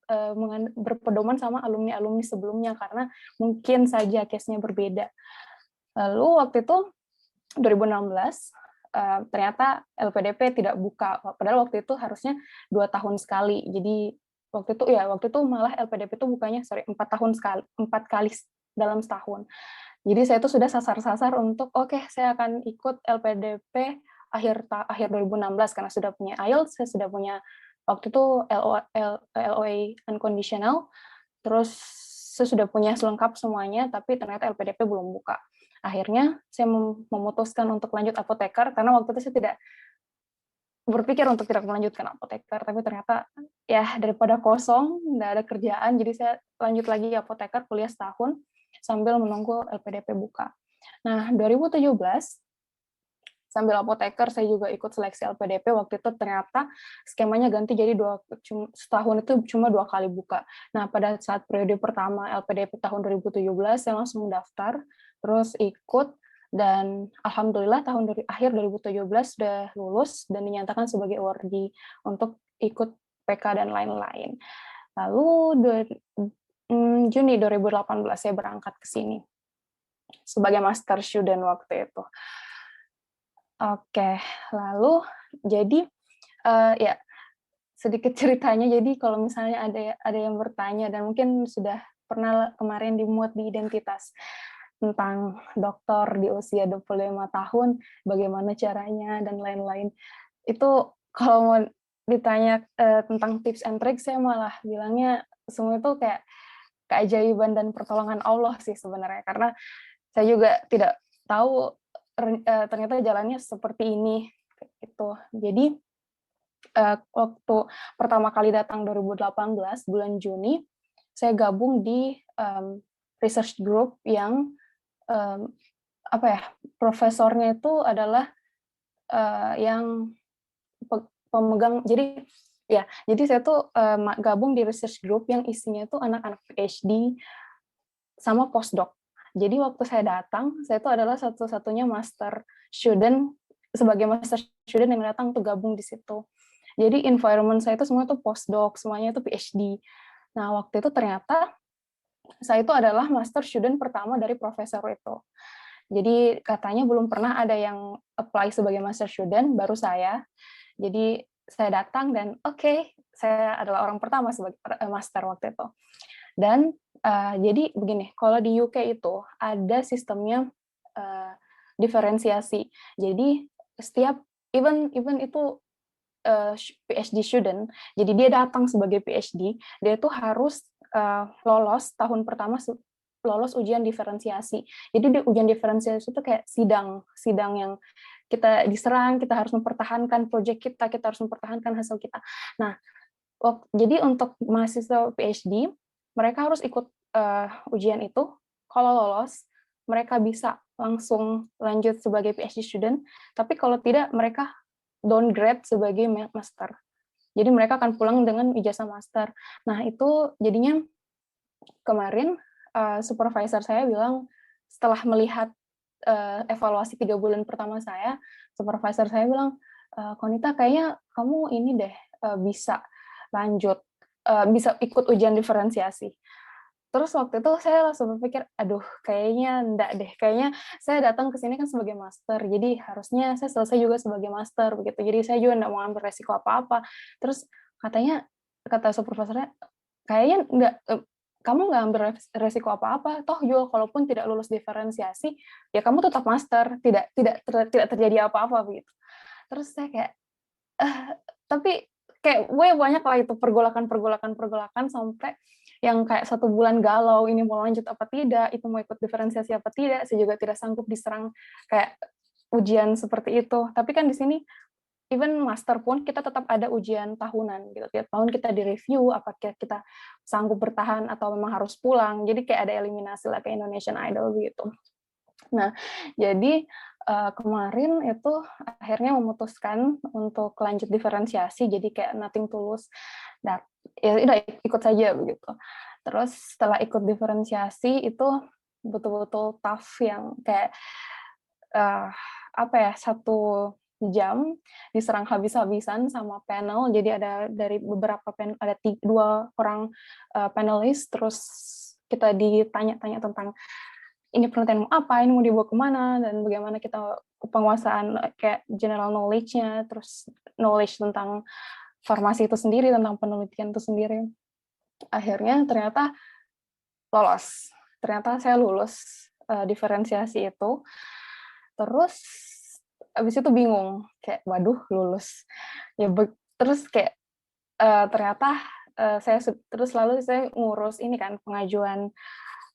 berpedoman sama alumni-alumni sebelumnya karena mungkin saja case-nya berbeda. Lalu waktu itu 2016 ternyata LPDP tidak buka, padahal waktu itu harusnya 2 tahun sekali. Jadi waktu itu malah LPDP itu bukanya 4 kali dalam setahun. Jadi saya itu sudah sasar-sasar untuk saya akan ikut LPDP akhir 2016 karena sudah punya IELTS, saya sudah punya waktu itu LOA unconditional, terus saya sudah punya selengkap semuanya, tapi ternyata LPDP belum buka. Akhirnya saya memutuskan untuk lanjut apoteker karena waktu itu saya tidak berpikir untuk tidak melanjutkan apoteker, tapi ternyata ya daripada kosong, nggak ada kerjaan, jadi saya lanjut lagi apoteker, kuliah setahun sambil menunggu LPDP buka. Nah, 2017 sambil apoteker saya juga ikut seleksi LPDP. Waktu itu ternyata skemanya ganti jadi setahun itu cuma 2 kali buka. Nah, pada saat periode pertama LPDP tahun 2017 saya langsung mendaftar, terus ikut, dan alhamdulillah akhir 2017 sudah lulus dan dinyatakan sebagai awardee untuk ikut PK dan lain-lain. Lalu Juni 2018 saya berangkat ke sini sebagai master student waktu itu. Oke, lalu jadi ya sedikit ceritanya. Jadi kalau misalnya ada yang bertanya dan mungkin sudah pernah kemarin dimuat di identitas tentang dokter di usia 25 tahun, bagaimana caranya dan lain-lain. Itu kalau mau ditanya tentang tips and tricks, saya malah bilangnya semua itu kayak keajaiban dan pertolongan Allah sih sebenarnya, karena saya juga tidak tahu ternyata jalannya seperti ini gitu. Jadi waktu pertama kali datang 2018 bulan Juni, saya gabung di research group yang profesornya itu adalah yang pemegang. Jadi saya tuh gabung di research group yang isinya tuh anak-anak PhD sama postdoc. Jadi waktu saya datang, saya itu adalah satu-satunya master student, sebagai master student yang datang untuk gabung di situ. Jadi environment saya itu semua itu postdoc, semuanya itu PhD. Nah, waktu itu ternyata saya itu adalah master student pertama dari profesor itu. Jadi katanya belum pernah ada yang apply sebagai master student, baru saya. Jadi saya datang dan saya adalah orang pertama sebagai master waktu itu. Dan jadi begini, kalau di UK itu ada sistemnya diferensiasi. Jadi setiap even itu PhD student, jadi dia datang sebagai PhD, dia itu harus lolos tahun pertama lolos ujian diferensiasi. Jadi di ujian diferensiasi itu kayak sidang yang kita diserang, kita harus mempertahankan proyek kita harus mempertahankan hasil kita. Nah, jadi untuk mahasiswa PhD, mereka harus ikut ujian itu. Kalau lolos, mereka bisa langsung lanjut sebagai PhD student. Tapi kalau tidak, mereka downgrade sebagai master. Jadi mereka akan pulang dengan ijazah master. Nah, itu jadinya kemarin supervisor saya bilang, setelah melihat evaluasi 3 bulan pertama saya, supervisor saya bilang, Konita, kayaknya kamu ini deh bisa lanjut, bisa ikut ujian diferensiasi. Terus waktu itu saya langsung berpikir, aduh, kayaknya enggak deh, kayaknya saya datang ke sini kan sebagai master, jadi harusnya saya selesai juga sebagai master, begitu. Jadi saya juga enggak mau ambil resiko apa-apa. Terus kata supervisornya, kayaknya enggak, kamu nggak ambil resiko apa-apa, toh juga kalaupun tidak lulus diferensiasi, ya kamu tetap master, tidak terjadi apa-apa begitu. Terus saya kayak, tapi kayak banyak lah itu pergolakan sampai yang kayak 1 bulan galau, ini mau lanjut apa tidak, itu mau ikut diferensiasi apa tidak, saya juga tidak sanggup diserang kayak ujian seperti itu. Tapi kan di sini even master pun kita tetap ada ujian tahunan gitu. Tiap tahun kita direview apakah kita sanggup bertahan atau memang harus pulang. Jadi kayak ada eliminasi lah kayak Indonesian Idol gitu. Nah, jadi kemarin itu akhirnya memutuskan untuk lanjut diferensiasi, jadi kayak nothing tulus. Nah, ya udah ikut saja begitu. Terus setelah ikut diferensiasi itu betul-betul tough yang kayak apa ya, 1 jam diserang habis-habisan sama panel. Jadi ada dari beberapa ada 2 orang panelis, terus kita ditanya-tanya tentang ini penelitian mau apa, ini mau dibawa kemana, dan bagaimana kita penguasaan kayak general knowledge-nya, terus knowledge tentang farmasi itu sendiri, tentang penelitian itu sendiri. Akhirnya ternyata lolos. Ternyata saya lulus diferensiasi itu. Terus abis itu bingung, kayak waduh lulus. Ya terus kayak ternyata terus lalu saya ngurus ini kan, pengajuan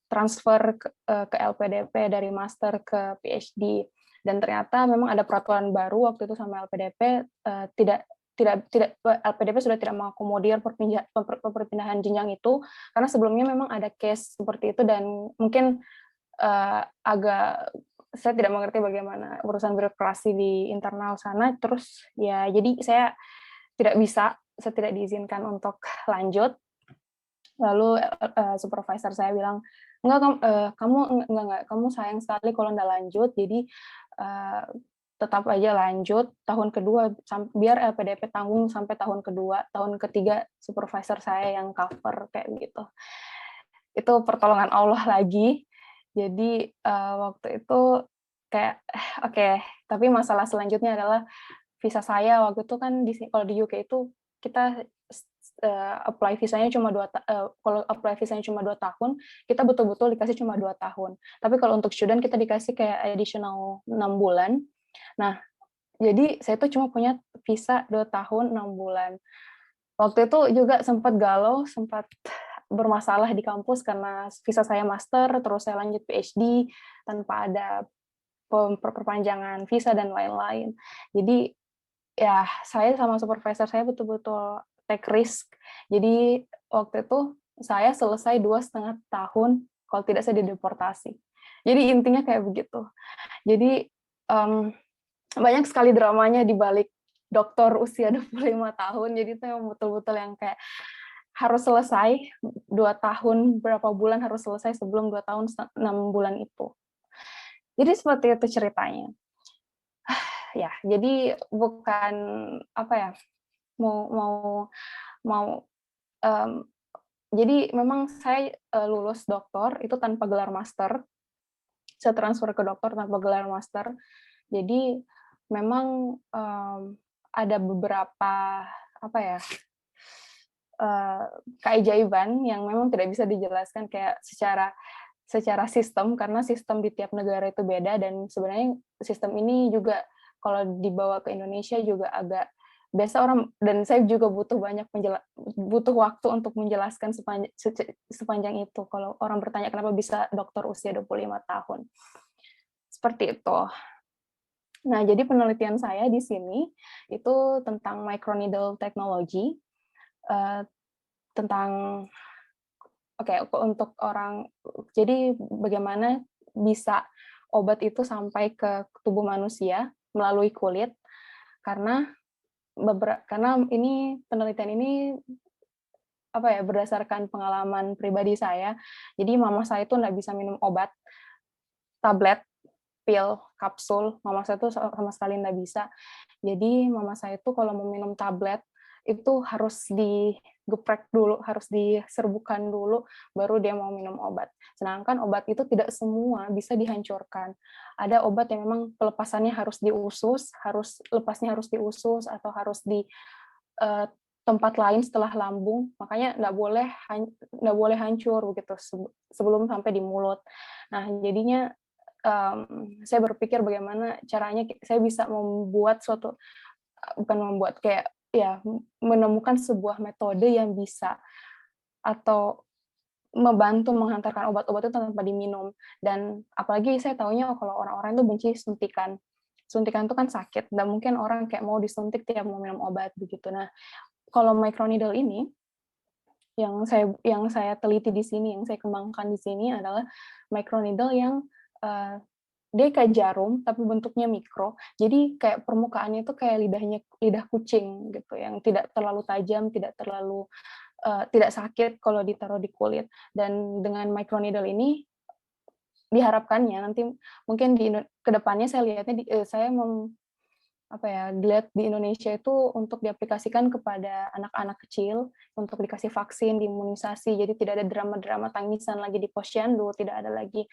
transfer ke LPDP dari master ke PhD, dan ternyata memang ada peraturan baru waktu itu sama LPDP, tidak LPDP sudah tidak mengakomodir perpindahan jenjang itu, karena sebelumnya memang ada case seperti itu, dan mungkin agak saya tidak mengerti bagaimana urusan birokrasi di internal sana. Terus ya jadi saya tidak diizinkan untuk lanjut. Lalu supervisor saya bilang, kamu sayang sekali kalau nggak lanjut, jadi tetap aja lanjut tahun kedua, biar LPDP tanggung sampai tahun kedua, tahun ketiga supervisor saya yang cover kayak gitu. Itu pertolongan Allah lagi. Jadi waktu itu kayak oke, tapi masalah selanjutnya adalah visa saya waktu itu kan kalau di UK itu kita apply visanya cuma 2 tahun, kita betul-betul dikasih cuma 2 tahun. Tapi kalau untuk student kita dikasih kayak additional 6 bulan. Nah, jadi saya tuh cuma punya visa 2 tahun 6 bulan. Waktu itu juga sempat galau, sempat bermasalah di kampus karena visa saya master, terus saya lanjut PhD tanpa ada perpanjangan visa dan lain-lain. Jadi ya saya sama supervisor saya betul-betul take risk. Jadi waktu itu saya selesai 2,5 tahun, kalau tidak saya dideportasi. Jadi intinya kayak begitu. Jadi banyak sekali dramanya di balik dokter usia 25 tahun. Jadi itu yang betul-betul yang kayak harus selesai 2 tahun, berapa bulan harus selesai sebelum 2 tahun 6 bulan itu. Jadi seperti itu ceritanya. Ya, jadi bukan apa ya, jadi memang saya lulus doktor itu tanpa gelar master. Saya transfer ke dokter tanpa gelar master. Jadi memang ada beberapa apa ya, keajaiban yang memang tidak bisa dijelaskan kayak secara sistem, karena sistem di tiap negara itu beda, dan sebenarnya sistem ini juga kalau dibawa ke Indonesia juga agak biasa orang, dan saya juga butuh waktu untuk menjelaskan sepanjang itu kalau orang bertanya kenapa bisa dokter usia 25 tahun. Seperti itu. Nah, jadi penelitian saya di sini itu tentang microneedle technology, tentang untuk orang, jadi bagaimana bisa obat itu sampai ke tubuh manusia melalui kulit, karena ini penelitian ini berdasarkan pengalaman pribadi saya. Jadi mama saya itu nggak bisa minum obat, tablet, pil, kapsul, mama saya itu sama sekali nggak bisa. Jadi mama saya itu kalau mau minum tablet itu harus digeprek dulu, harus diserbukan dulu, baru dia mau minum obat. Sedangkan obat itu tidak semua bisa dihancurkan. Ada obat yang memang pelepasannya harus diusus, lepasnya harus diusus, atau harus di tempat lain setelah lambung. Makanya nggak boleh hancur begitu sebelum sampai di mulut. Nah, jadinya saya berpikir bagaimana caranya saya bisa menemukan sebuah metode yang bisa atau membantu menghantarkan obat-obat itu tanpa diminum. Dan apalagi saya taunya kalau orang-orang itu benci suntikan. Suntikan itu kan sakit, dan mungkin orang kayak mau disuntik tiap mau minum obat begitu. Nah, kalau microneedle ini yang saya teliti di sini, yang saya kembangkan di sini adalah microneedle yang dia kayak jarum tapi bentuknya mikro, jadi kayak permukaannya itu kayak lidah kucing gitu, yang tidak terlalu tajam, tidak terlalu tidak sakit kalau ditaruh di kulit. Dan dengan microneedle ini diharapkannya nanti mungkin ke depannya saya lihatnya saya dilihat di Indonesia itu untuk diaplikasikan kepada anak-anak kecil untuk dikasih vaksin, diimunisasi, jadi tidak ada drama-drama tangisan lagi di posyandu, tidak ada lagi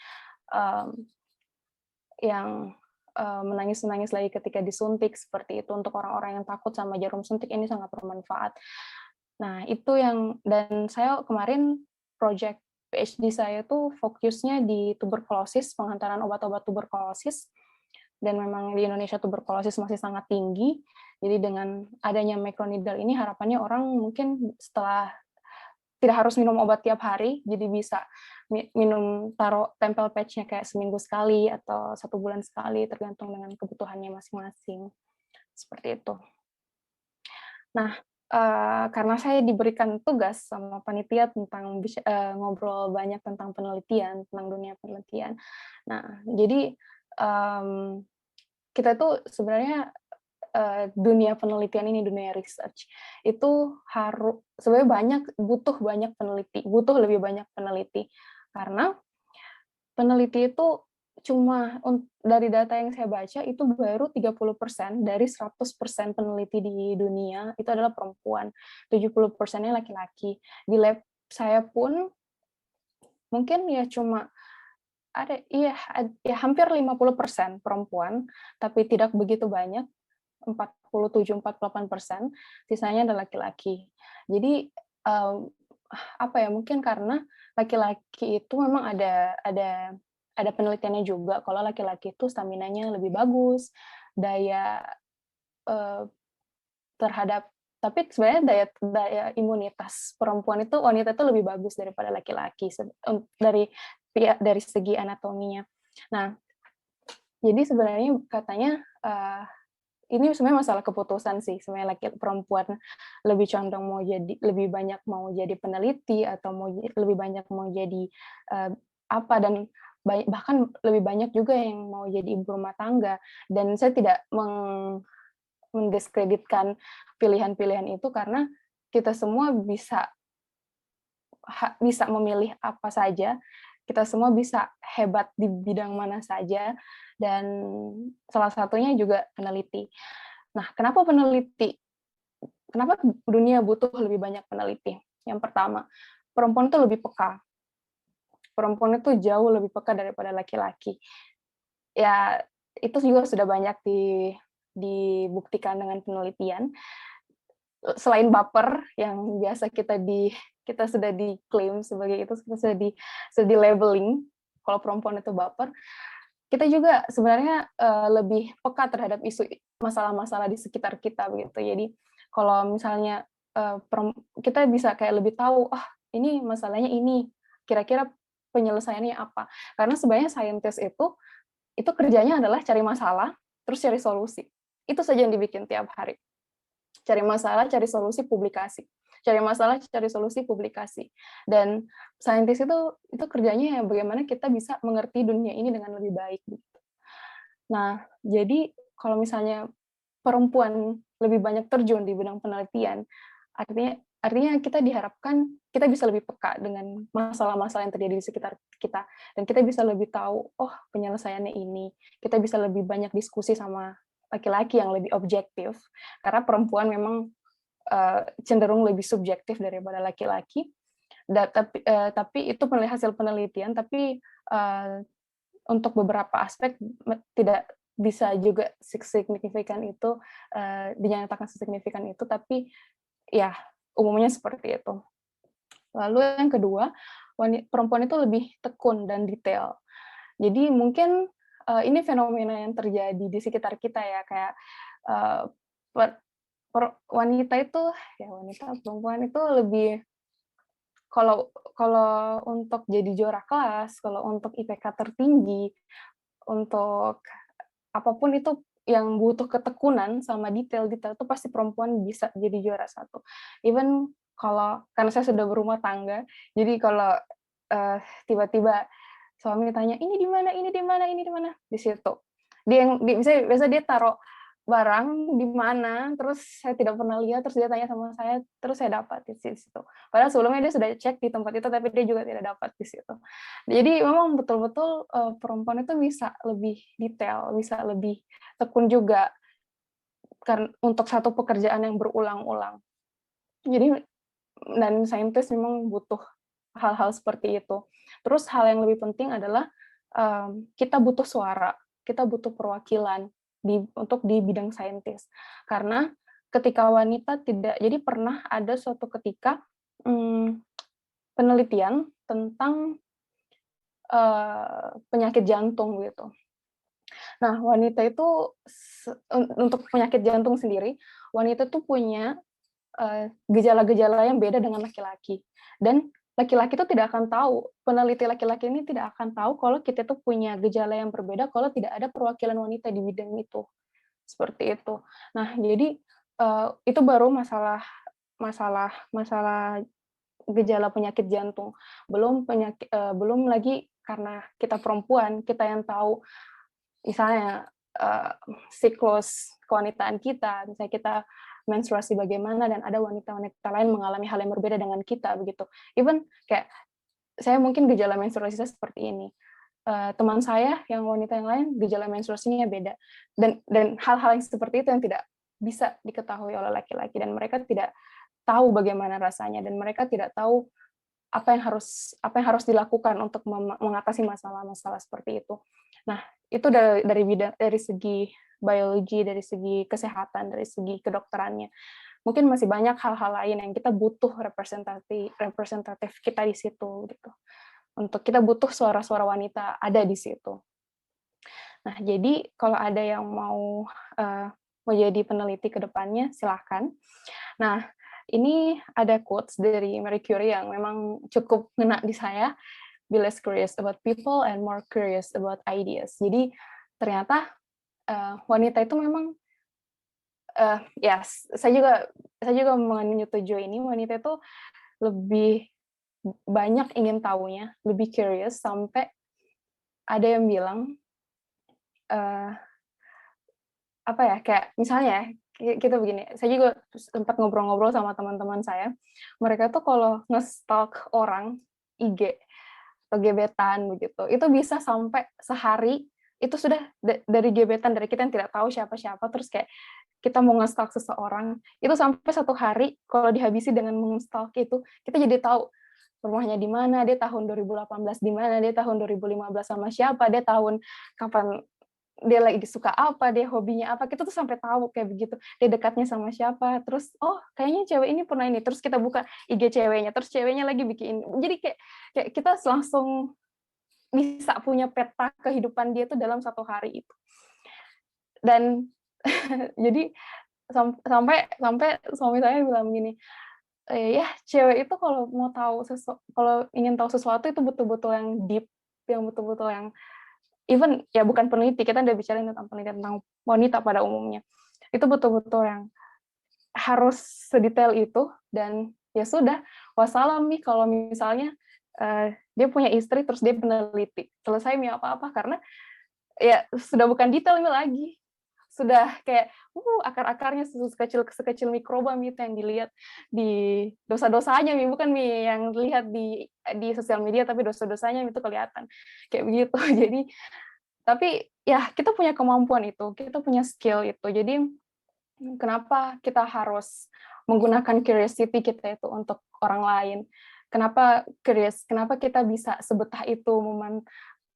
yang menangis-menangis lagi ketika disuntik seperti itu. Untuk orang-orang yang takut sama jarum suntik ini sangat bermanfaat. Nah, itu dan saya kemarin project PhD saya tuh fokusnya di tuberkulosis, penghantaran obat-obat tuberkulosis, dan memang di Indonesia tuberkulosis masih sangat tinggi. Jadi dengan adanya microneedle ini harapannya orang mungkin setelah tidak harus minum obat tiap hari, jadi bisa taruh tempel patch-nya kayak seminggu sekali atau 1 bulan sekali, tergantung dengan kebutuhannya masing-masing. Seperti itu. Nah, karena saya diberikan tugas sama panitia tentang ngobrol banyak tentang penelitian, tentang dunia penelitian. Nah, jadi kita tuh sebenarnya dunia penelitian ini, dunia research itu sebenarnya butuh lebih banyak peneliti, karena peneliti itu cuma dari data yang saya baca itu baru 30% dari 100% peneliti di dunia itu adalah perempuan, 70%-nya laki-laki. Di lab saya pun mungkin ya cuma ada hampir 50% perempuan, tapi tidak begitu banyak, 47-48%, sisanya adalah laki-laki. Jadi mungkin karena laki-laki itu memang ada penelitiannya juga kalau laki-laki itu stamina-nya lebih bagus, daya tapi sebenarnya daya imunitas wanita itu lebih bagus daripada laki-laki dari segi anatominya. Nah, jadi sebenarnya katanya ini sebenarnya masalah keputusan sih, sebenarnya perempuan lebih condong lebih banyak mau jadi peneliti atau lebih banyak mau jadi dan bahkan lebih banyak juga yang mau jadi ibu rumah tangga. Dan saya tidak mendiskreditkan pilihan-pilihan itu karena kita semua bisa memilih apa saja, kita semua bisa hebat di bidang mana saja, dan salah satunya juga peneliti. Nah, kenapa dunia butuh lebih banyak peneliti? Yang pertama, perempuan itu lebih peka. Perempuan itu jauh lebih peka daripada laki-laki. Ya, itu juga sudah banyak dibuktikan dengan penelitian. Selain baper yang biasa kita sudah diklaim sebagai itu, kita sudah di labeling kalau perempuan itu baper, kita juga sebenarnya lebih peka terhadap isu masalah-masalah di sekitar kita begitu. Jadi kalau misalnya kita bisa kayak lebih tahu, ini masalahnya ini, kira-kira penyelesaiannya apa. Karena sebenarnya saintis itu kerjanya adalah cari masalah, terus cari solusi. Itu saja yang dibikin tiap hari. Cari masalah, cari solusi, publikasi. Cari masalah, cari solusi, publikasi. Dan saintis itu kerjanya bagaimana kita bisa mengerti dunia ini dengan lebih baik. Nah, jadi kalau misalnya perempuan lebih banyak terjun di bidang penelitian, artinya kita diharapkan kita bisa lebih peka dengan masalah-masalah yang terjadi di sekitar kita, dan kita bisa lebih tahu, penyelesaiannya ini. Kita bisa lebih banyak diskusi sama laki-laki yang lebih objektif, karena perempuan memang cenderung lebih subjektif daripada laki-laki. Tapi itu hasil penelitian, tapi untuk beberapa aspek tidak bisa juga signifikan itu, dinyatakan signifikan itu, tapi ya umumnya seperti itu. Lalu yang kedua, perempuan itu lebih tekun dan detail. Jadi mungkin ini fenomena yang terjadi di sekitar kita ya, kayak perempuan itu lebih, kalau untuk jadi juara kelas, kalau untuk IPK tertinggi, untuk apapun itu yang butuh ketekunan sama detail itu pasti perempuan bisa jadi juara satu. Even karena saya sudah berumah tangga, jadi kalau tiba-tiba suami tanya, ini di mana, di situ. Biasa dia taruh barang di mana, terus saya tidak pernah lihat, terus dia tanya sama saya, terus saya dapat di situ. Padahal sebelumnya dia sudah cek di tempat itu, tapi dia juga tidak dapat di situ. Jadi memang betul-betul perempuan itu bisa lebih detail, bisa lebih tekun juga kan untuk satu pekerjaan yang berulang-ulang. Jadi dan saintis memang butuh hal-hal seperti itu. Terus hal yang lebih penting adalah kita butuh suara, kita butuh perwakilan untuk di bidang saintis. Karena ketika wanita tidak, jadi pernah ada suatu ketika penelitian tentang penyakit jantung gitu. Nah, wanita itu untuk penyakit jantung sendiri, wanita itu punya gejala-gejala yang beda dengan laki-laki. Dan laki-laki itu tidak akan tahu, peneliti laki-laki ini tidak akan tahu kalau kita itu punya gejala yang berbeda kalau tidak ada perwakilan wanita di bidang itu. Seperti itu. Nah, jadi itu baru masalah gejala penyakit jantung. Belum lagi karena kita perempuan, kita yang tahu misalnya siklus kewanitaan kita, misalnya kita menstruasi bagaimana, dan ada wanita-wanita lain mengalami hal yang berbeda dengan kita begitu. Even kayak saya mungkin gejala menstruasi saya seperti ini, teman saya yang wanita yang lain gejala menstruasinya beda, dan hal-hal yang seperti itu yang tidak bisa diketahui oleh laki-laki, dan mereka tidak tahu bagaimana rasanya, dan mereka tidak tahu apa yang harus dilakukan untuk mengatasi masalah-masalah seperti itu. Nah, itu dari segi biologi, dari segi kesehatan, dari segi kedokterannya. Mungkin masih banyak hal-hal lain yang kita butuh representatif kita di situ gitu. Untuk kita butuh suara-suara wanita ada di situ. Nah, jadi kalau ada yang mau jadi peneliti ke depannya, silahkan. Nah, ini ada quotes dari Marie Curie yang memang cukup ngena di saya. Be less curious about people and more curious about ideas. Jadi ternyata wanita itu memang ya saya juga menyetujui ini, wanita itu lebih banyak ingin tahunya, lebih curious, sampai ada yang bilang apa ya, kayak misalnya kita begini, saya juga sempat ngobrol-ngobrol sama teman-teman saya, mereka tuh kalau nge-stalk orang IG atau gebetan begitu, itu bisa sampai sehari itu sudah dari gebetan, dari kita yang tidak tahu siapa-siapa, terus kayak kita mau nge-stalk seseorang, itu sampai satu hari kalau dihabisi dengan nge-stalk itu, kita jadi tahu rumahnya di mana, dia tahun 2018 di mana, dia tahun 2015 sama siapa, dia tahun kapan, dia lagi suka apa, dia hobinya apa, kita tuh sampai tahu kayak begitu, dia dekatnya sama siapa, terus oh kayaknya cewek ini pernah ini, terus kita buka IG ceweknya, terus ceweknya lagi bikin, jadi kayak kita langsung bisa punya peta kehidupan dia tuh dalam satu hari itu. Dan jadi sampai suami saya bilang gini, ya cewek itu kalau mau tahu kalau ingin tahu sesuatu itu betul-betul yang deep, yang betul-betul yang even ya bukan peneliti, kita udah bicara tentang penelitian tentang wanita pada umumnya, itu betul-betul yang harus sedetail itu. Dan ya sudah, wassalam nih kalau misalnya dia punya istri terus dia peneliti, selesai mi apa-apa, karena ya sudah bukan detail lagi, sudah kayak akar-akarnya sekecil mikroba itu yang dilihat di dosa-dosanya, bukan yang lihat di sosial media, tapi dosa-dosanya itu kelihatan kayak begitu. Jadi tapi ya kita punya kemampuan itu, kita punya skill itu, jadi kenapa kita harus menggunakan curiosity kita itu untuk orang lain? Kenapa curious? Kenapa kita bisa sebetah itu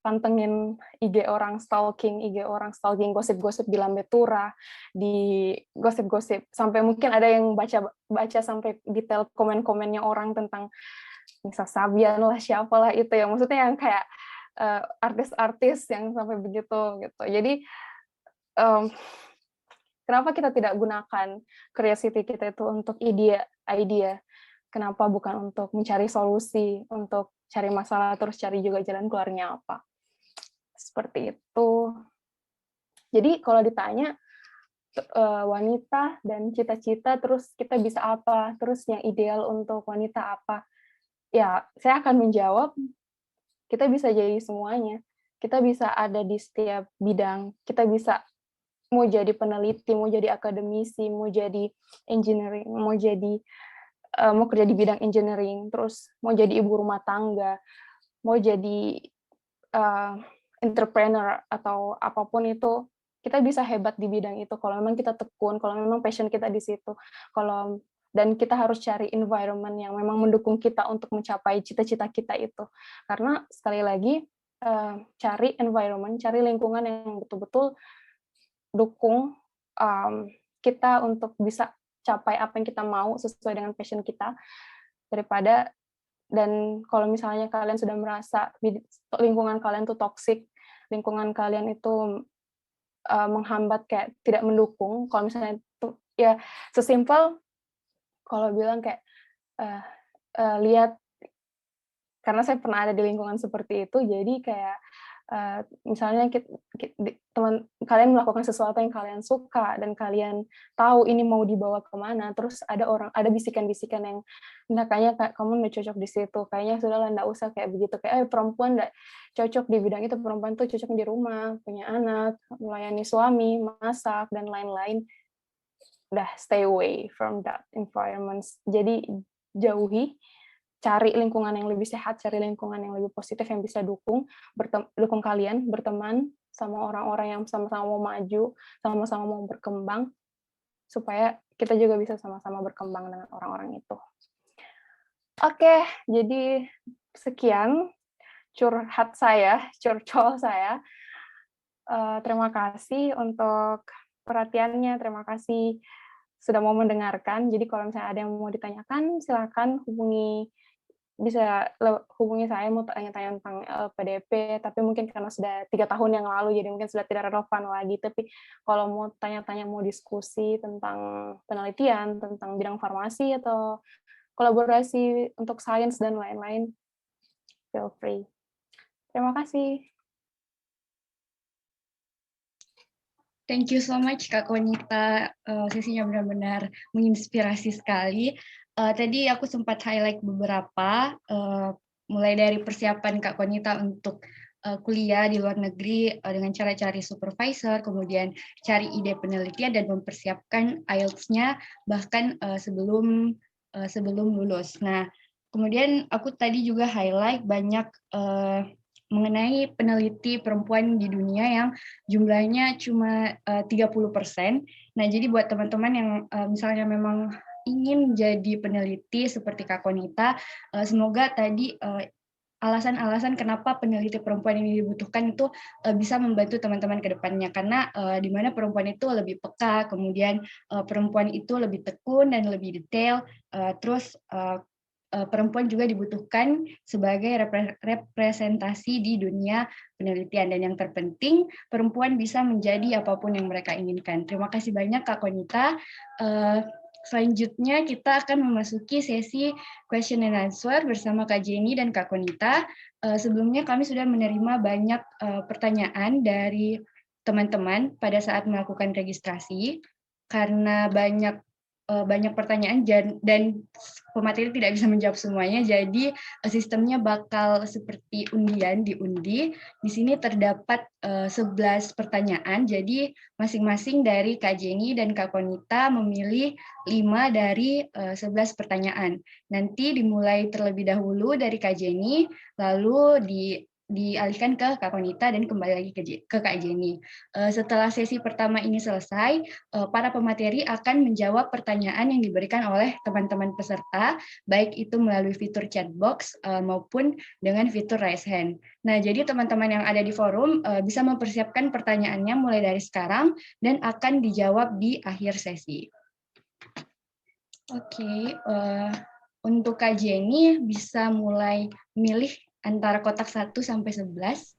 pantengin IG orang, stalking gosip-gosip di Lambetura, di gosip-gosip, sampai mungkin ada yang baca sampai detail komen-komennya orang tentang Nisa Sabian lah, siapalah itu ya, maksudnya yang kayak artis-artis yang sampai begitu gitu. Jadi kenapa kita tidak gunakan curiosity kita itu untuk idea? Kenapa bukan untuk mencari solusi, untuk cari masalah, terus cari juga jalan keluarnya apa? Seperti itu. Jadi kalau ditanya wanita dan cita-cita, terus kita bisa apa, terus yang ideal untuk wanita apa? Ya, saya akan menjawab, kita bisa jadi semuanya. Kita bisa ada di setiap bidang. Kita bisa mau jadi peneliti, mau jadi akademisi, mau jadi engineering, mau kerja di bidang engineering, terus mau jadi ibu rumah tangga, mau jadi entrepreneur atau apapun itu, kita bisa hebat di bidang itu kalau memang kita tekun, kalau memang passion kita di situ. Dan kita harus cari environment yang memang mendukung kita untuk mencapai cita-cita kita itu. Karena sekali lagi cari environment, cari lingkungan yang betul-betul dukung kita untuk bisa capai apa yang kita mau sesuai dengan passion kita, daripada. Dan kalau misalnya kalian sudah merasa lingkungan kalian tuh toxic, lingkungan kalian itu menghambat, kayak tidak mendukung, kalau misalnya itu ya sesimpel kalau bilang kayak lihat, karena saya pernah ada di lingkungan seperti itu, jadi kayak misalnya teman kalian melakukan sesuatu yang kalian suka dan kalian tahu ini mau dibawa kemana, terus ada bisikan-bisikan yang nah kayaknya kamu nggak cocok di situ, kayaknya sudahlah nggak usah kayak begitu, kayak perempuan nggak cocok di bidang itu, perempuan tuh cocok di rumah, punya anak, melayani suami, masak dan lain-lain. Udah, stay away from that environment. Jadi jauhi, cari lingkungan yang lebih sehat, cari lingkungan yang lebih positif yang bisa dukung kalian berteman sama orang-orang yang sama-sama mau maju, sama-sama mau berkembang, supaya kita juga bisa sama-sama berkembang dengan orang-orang itu. Oke, jadi sekian curhat saya, curcol saya. Terima kasih untuk perhatiannya, terima kasih sudah mau mendengarkan. Jadi kalau misalnya ada yang mau ditanyakan, silakan bisa hubungi saya, mau tanya-tanya tentang PDP, tapi mungkin karena sudah 3 tahun yang lalu, jadi mungkin sudah tidak relevan lagi. Tapi kalau mau tanya-tanya, mau diskusi tentang penelitian, tentang bidang farmasi, atau kolaborasi untuk sains dan lain-lain, feel free. Terima kasih. Thank you so much Kak Konita, sesinya benar-benar menginspirasi sekali. Tadi aku sempat highlight beberapa, mulai dari persiapan Kak Konita untuk kuliah di luar negeri dengan cara cari supervisor, kemudian cari ide penelitian dan mempersiapkan IELTS-nya bahkan sebelum lulus. Nah, kemudian aku tadi juga highlight banyak mengenai peneliti perempuan di dunia yang jumlahnya cuma 30%. Nah, jadi buat teman-teman yang misalnya memang ingin jadi peneliti seperti Kak Konita, semoga tadi alasan-alasan kenapa peneliti perempuan ini dibutuhkan itu bisa membantu teman-teman ke depannya, karena di mana perempuan itu lebih peka, kemudian perempuan itu lebih tekun dan lebih detail, terus perempuan juga dibutuhkan sebagai representasi di dunia penelitian, dan yang terpenting perempuan bisa menjadi apapun yang mereka inginkan. Terima kasih banyak Kak Konita. Selanjutnya kita akan memasuki sesi question and answer bersama Kak Jenny dan Kak Konita. Sebelumnya kami sudah menerima banyak pertanyaan dari teman-teman pada saat melakukan registrasi, karena banyak pertanyaan dan pemateri tidak bisa menjawab semuanya, jadi sistemnya bakal seperti undian, diundi. Di sini terdapat 11 pertanyaan, jadi masing-masing dari Kak Jenny dan Kak Konita memilih 5 dari 11 pertanyaan. Nanti dimulai terlebih dahulu dari Kak Jenny, lalu dialihkan ke Kak Konita dan kembali lagi ke Kak Jenny. Setelah sesi pertama ini selesai, para pemateri akan menjawab pertanyaan yang diberikan oleh teman-teman peserta, baik itu melalui fitur chat box maupun dengan fitur raise hand. Nah, jadi teman-teman yang ada di forum bisa mempersiapkan pertanyaannya mulai dari sekarang dan akan dijawab di akhir sesi. Oke, untuk Kak Jenny bisa mulai milih antara kotak 1 sampai 11.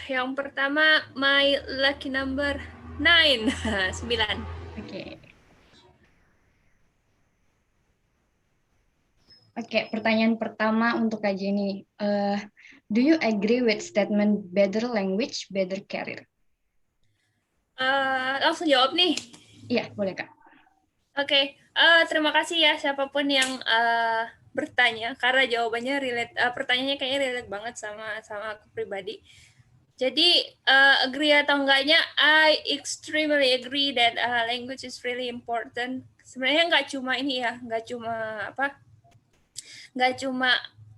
Yang pertama, my lucky number 9. 9. Oke. Oke, pertanyaan pertama untuk Kak Jenny. Do you agree with statement better language, better career? Langsung jawab nih. Iya, boleh Kak. Oke, terima kasih ya siapapun yang bertanya, karena jawabannya relate, pertanyaannya kayaknya relate banget sama aku pribadi. Jadi agree atau enggaknya, I extremely agree that language is really important. Sebenarnya nggak cuma ini ya, nggak cuma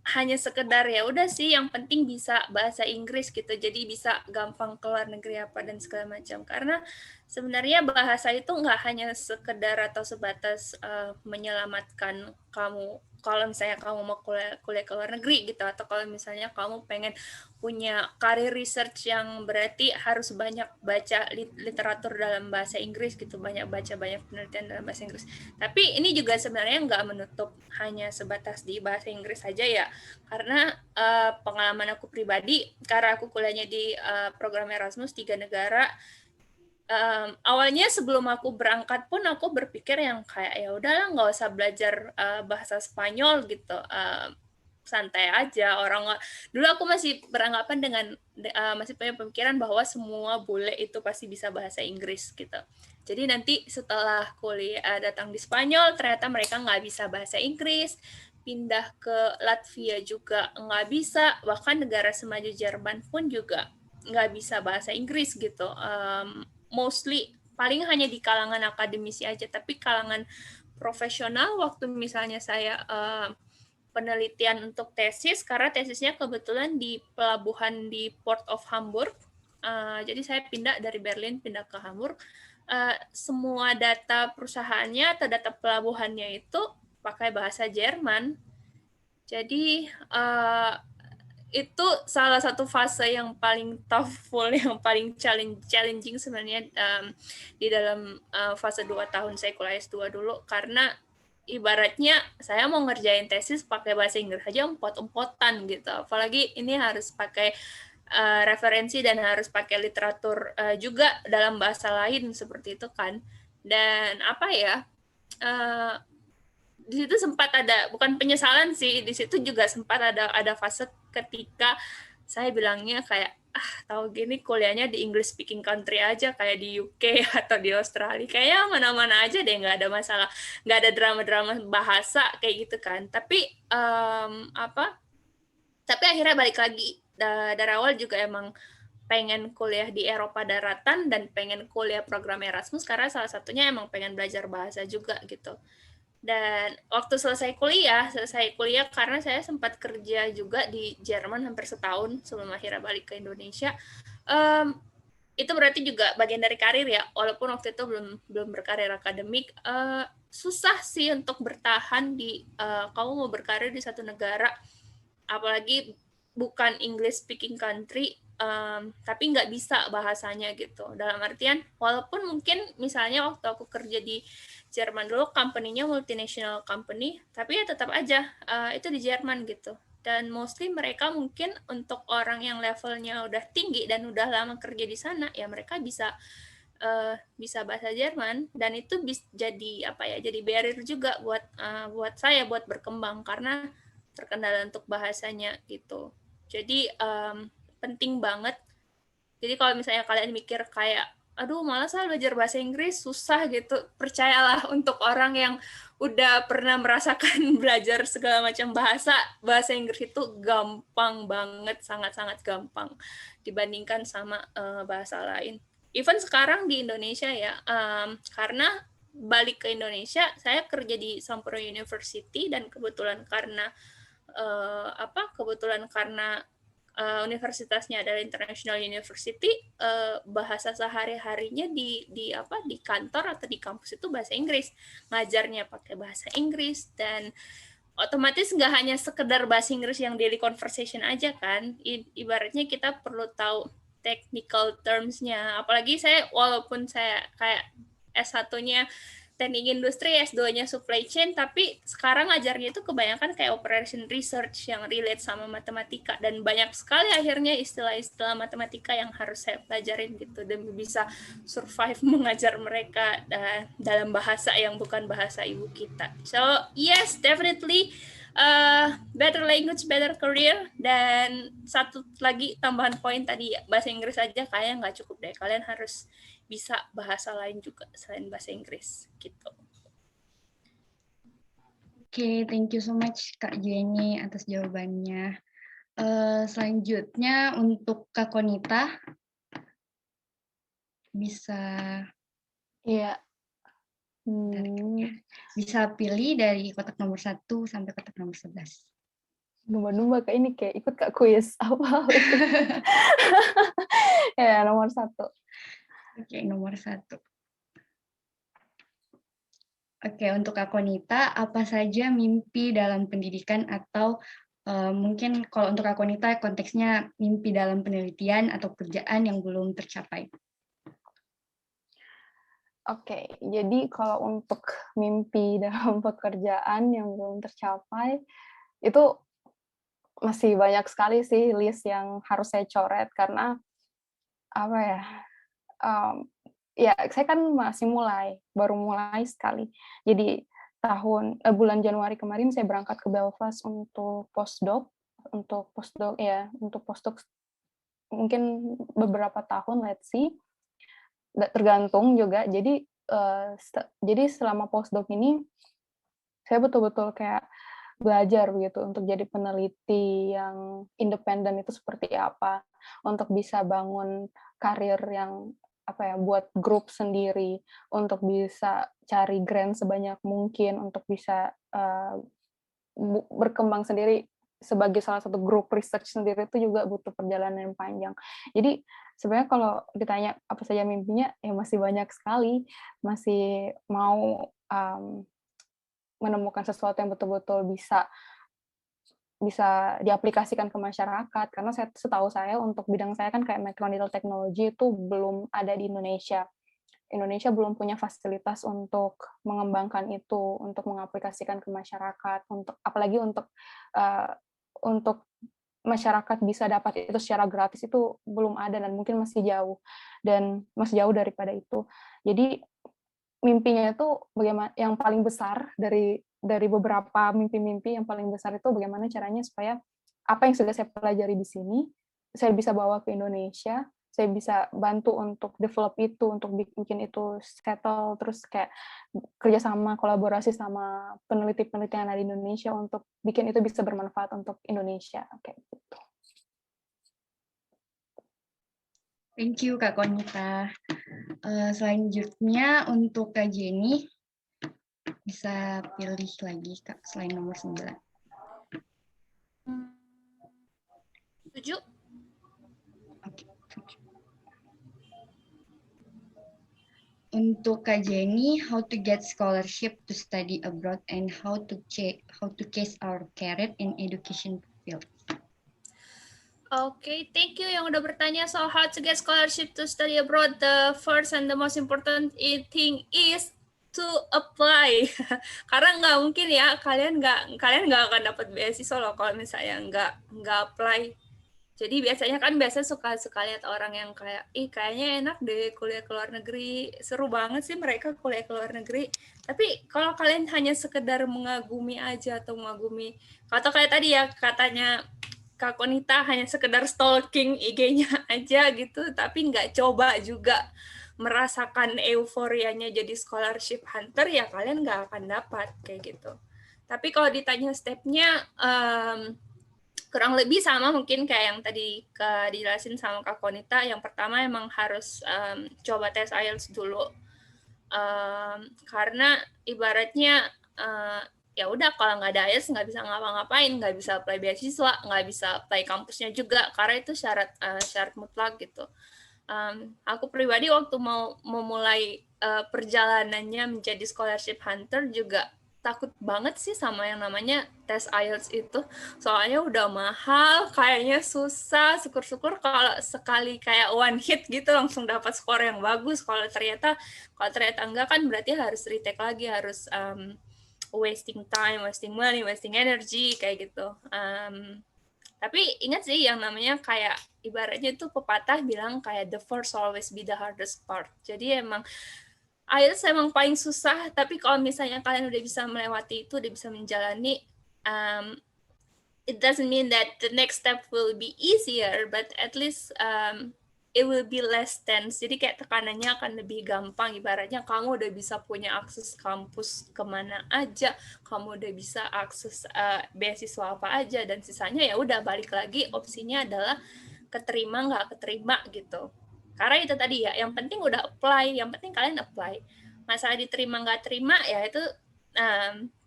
hanya sekedar ya udah sih yang penting bisa bahasa Inggris gitu, jadi bisa gampang keluar negeri apa dan segala macam. Karena sebenarnya bahasa itu nggak hanya sekedar atau sebatas menyelamatkan kamu kalau misalnya kamu mau kuliah ke luar negeri gitu, atau kalau misalnya kamu pengen punya karir research yang berarti harus banyak baca literatur dalam bahasa Inggris gitu, banyak baca banyak penelitian dalam bahasa Inggris. Tapi ini juga sebenarnya nggak menutup hanya sebatas di bahasa Inggris saja ya, karena pengalaman aku pribadi, karena aku kuliahnya di program Erasmus 3 negara. Awalnya sebelum aku berangkat pun aku berpikir yang kayak ya udahlah nggak usah belajar bahasa Spanyol gitu, santai aja. Dulu aku masih beranggapan dengan masih punya pemikiran bahwa semua bule itu pasti bisa bahasa Inggris gitu. Jadi nanti setelah kuliah datang di Spanyol, ternyata mereka nggak bisa bahasa Inggris, pindah ke Latvia juga nggak bisa, bahkan negara semaju Jerman pun juga nggak bisa bahasa Inggris gitu. Mostly paling hanya di kalangan akademisi aja, tapi kalangan profesional waktu misalnya saya penelitian untuk tesis, karena tesisnya kebetulan di pelabuhan di Port of Hamburg, jadi saya pindah dari Berlin pindah ke Hamburg. Semua data perusahaannya atau data pelabuhannya itu pakai bahasa Jerman. Jadi itu salah satu fase yang paling toughful, yang paling challenging sebenarnya di dalam fase 2 tahun saya kuliah S2 dulu, karena ibaratnya saya mau ngerjain tesis pakai bahasa Inggris aja empot-empotan gitu, apalagi ini harus pakai referensi dan harus pakai literatur juga dalam bahasa lain seperti itu kan. Dan apa ya, di situ sempat ada, bukan penyesalan sih, di situ juga sempat ada fase ketika saya bilangnya kayak tahu gini kuliahnya di English speaking country aja, kayak di UK atau di Australia, kayaknya mana-mana aja deh, nggak ada masalah, nggak ada drama-drama bahasa kayak gitu kan. Tapi tapi akhirnya balik lagi, dari awal juga emang pengen kuliah di Eropa daratan dan pengen kuliah program Erasmus karena salah satunya emang pengen belajar bahasa juga gitu. Dan waktu selesai kuliah karena saya sempat kerja juga di Jerman hampir setahun sebelum akhirnya balik ke Indonesia. Itu berarti juga bagian dari karir ya, walaupun waktu itu belum berkarir akademik. Susah sih untuk bertahan di kamu mau berkarir di satu negara, apalagi bukan English speaking country, tapi nggak bisa bahasanya gitu. Dalam artian, walaupun mungkin misalnya waktu aku kerja di Jerman dulu, company-nya multinational company, tapi ya tetap aja itu di Jerman gitu. Dan mostly mereka mungkin untuk orang yang levelnya udah tinggi dan udah lama kerja di sana, ya mereka bisa bahasa Jerman, dan itu jadi jadi barrier juga buat saya buat berkembang karena terkendala untuk bahasanya gitu. Jadi penting banget. Jadi kalau misalnya kalian mikir kayak aduh malas lah belajar bahasa Inggris, susah gitu, percayalah untuk orang yang udah pernah merasakan belajar segala macam bahasa Inggris itu gampang banget, sangat-sangat gampang dibandingkan sama bahasa lain. Even sekarang di Indonesia ya, karena balik ke Indonesia, saya kerja di Sampurna University, dan kebetulan karena universitasnya adalah International University, bahasa sehari-harinya di kantor atau di kampus itu bahasa Inggris, ngajarnya pakai bahasa Inggris, dan otomatis nggak hanya sekedar bahasa Inggris yang daily conversation aja kan, ibaratnya kita perlu tahu technical terms-nya, apalagi saya walaupun saya kayak S1-nya teknik industri, S2-nya supply chain, tapi sekarang ngajarnya itu kebanyakan kayak operation research yang relate sama matematika, dan banyak sekali akhirnya istilah-istilah matematika yang harus saya pelajarin gitu demi bisa survive mengajar mereka dalam bahasa yang bukan bahasa ibu kita. So yes, definitely better language, better career. Dan satu lagi tambahan poin tadi, bahasa Inggris aja kayaknya nggak cukup deh, kalian harus bisa bahasa lain juga selain bahasa Inggris gitu. Oke, thank you so much Kak Jenny atas jawabannya. Selanjutnya untuk Kak Konita bisa Iya. bisa pilih dari kotak nomor 1 sampai kotak nomor 11. Domba-domba kayak ini kayak ikut Kak kuis apa? Ya, nomor 1. Oke, nomor 1. Oke, untuk Kak Konita, apa saja mimpi dalam pendidikan atau mungkin kalau untuk Kak Konita konteksnya mimpi dalam penelitian atau kerjaan yang belum tercapai? Oke, jadi kalau untuk mimpi dalam pekerjaan yang belum tercapai, itu masih banyak sekali sih list yang harus saya coret karena apa ya? Ya saya kan masih baru mulai sekali. Jadi bulan Januari kemarin saya berangkat ke Belfast untuk postdoc mungkin beberapa tahun, let's see. Tergantung juga. Jadi selama postdoc ini saya betul-betul kayak belajar begitu untuk jadi peneliti yang independen itu seperti apa, untuk bisa bangun karir yang buat grup sendiri, untuk bisa cari grant sebanyak mungkin, untuk bisa berkembang sendiri sebagai salah satu grup research sendiri itu juga butuh perjalanan yang panjang. Jadi sebenarnya kalau ditanya apa saja mimpinya, ya masih banyak sekali, masih mau menemukan sesuatu yang betul-betul bisa diaplikasikan ke masyarakat, karena setahu saya untuk bidang saya kan kayak microneedle technology itu belum ada di Indonesia. Indonesia belum punya fasilitas untuk mengembangkan itu, untuk mengaplikasikan ke masyarakat, apalagi untuk masyarakat bisa dapat itu secara gratis itu belum ada dan mungkin masih jauh daripada itu. Jadi mimpinya itu bagaimana yang paling besar dari beberapa mimpi-mimpi yang paling besar itu bagaimana caranya supaya apa yang sudah saya pelajari di sini saya bisa bawa ke Indonesia, saya bisa bantu untuk develop itu, untuk bikin itu settle, terus kayak kerjasama kolaborasi sama peneliti-peneliti yang ada di Indonesia untuk bikin itu bisa bermanfaat untuk Indonesia kayak gitu. Thank you Kak Konita. Selanjutnya untuk Kak Jenny, bisa pilih lagi Kak selain nomor 9. 7. Oke, 7. Untuk Kak Jenny, how to get scholarship to study abroad and how to chase our career in education field. Okay, thank you yang udah bertanya soal how to get scholarship to study abroad. The first and the most important thing is to apply. Karena nggak mungkin ya kalian nggak akan dapat beasiswa loh kalau misalnya nggak apply. Jadi biasanya suka lihat orang yang kayak, kayaknya enak deh kuliah ke luar negeri, seru banget sih mereka kuliah ke luar negeri. Tapi kalau kalian hanya sekedar mengagumi aja atau atau kayak tadi ya katanya Kak Konita hanya sekedar stalking IG-nya aja gitu, tapi nggak coba juga merasakan euforianya jadi scholarship hunter, ya kalian nggak akan dapat kayak gitu. Tapi kalau ditanya step-nya, kurang lebih sama mungkin kayak yang tadi dijelasin sama Kak Konita. Yang pertama emang harus coba tes IELTS dulu. Karena ibaratnya ya udah kalau nggak ada IELTS nggak bisa ngapa-ngapain, nggak bisa apply beasiswa, nggak bisa apply kampusnya juga karena itu syarat mutlak gitu. Aku pribadi waktu mau mulai perjalanannya menjadi scholarship hunter juga takut banget sih sama yang namanya tes IELTS itu, soalnya udah mahal, kayaknya susah. Syukur-syukur kalau sekali kayak one hit gitu langsung dapat skor yang bagus. Kalau ternyata enggak kan berarti harus retake lagi, harus wasting time, wasting money, wasting energy kayak gitu. Tapi ingat sih yang namanya kayak ibaratnya itu pepatah bilang kayak the first always be the hardest part. Jadi emang IELTS emang paling susah, tapi kalau misalnya kalian udah bisa melewati itu, udah bisa menjalani, it doesn't mean that the next step will be easier, but at least it will be less tense. Jadi kayak tekanannya akan lebih gampang. Ibaratnya kamu udah bisa punya akses kampus kemana aja, kamu udah bisa akses beasiswa apa aja, dan sisanya ya udah balik lagi opsinya adalah keterima nggak keterima gitu. Karena itu tadi ya, yang penting udah apply, yang penting kalian apply. Masalah diterima nggak terima ya itu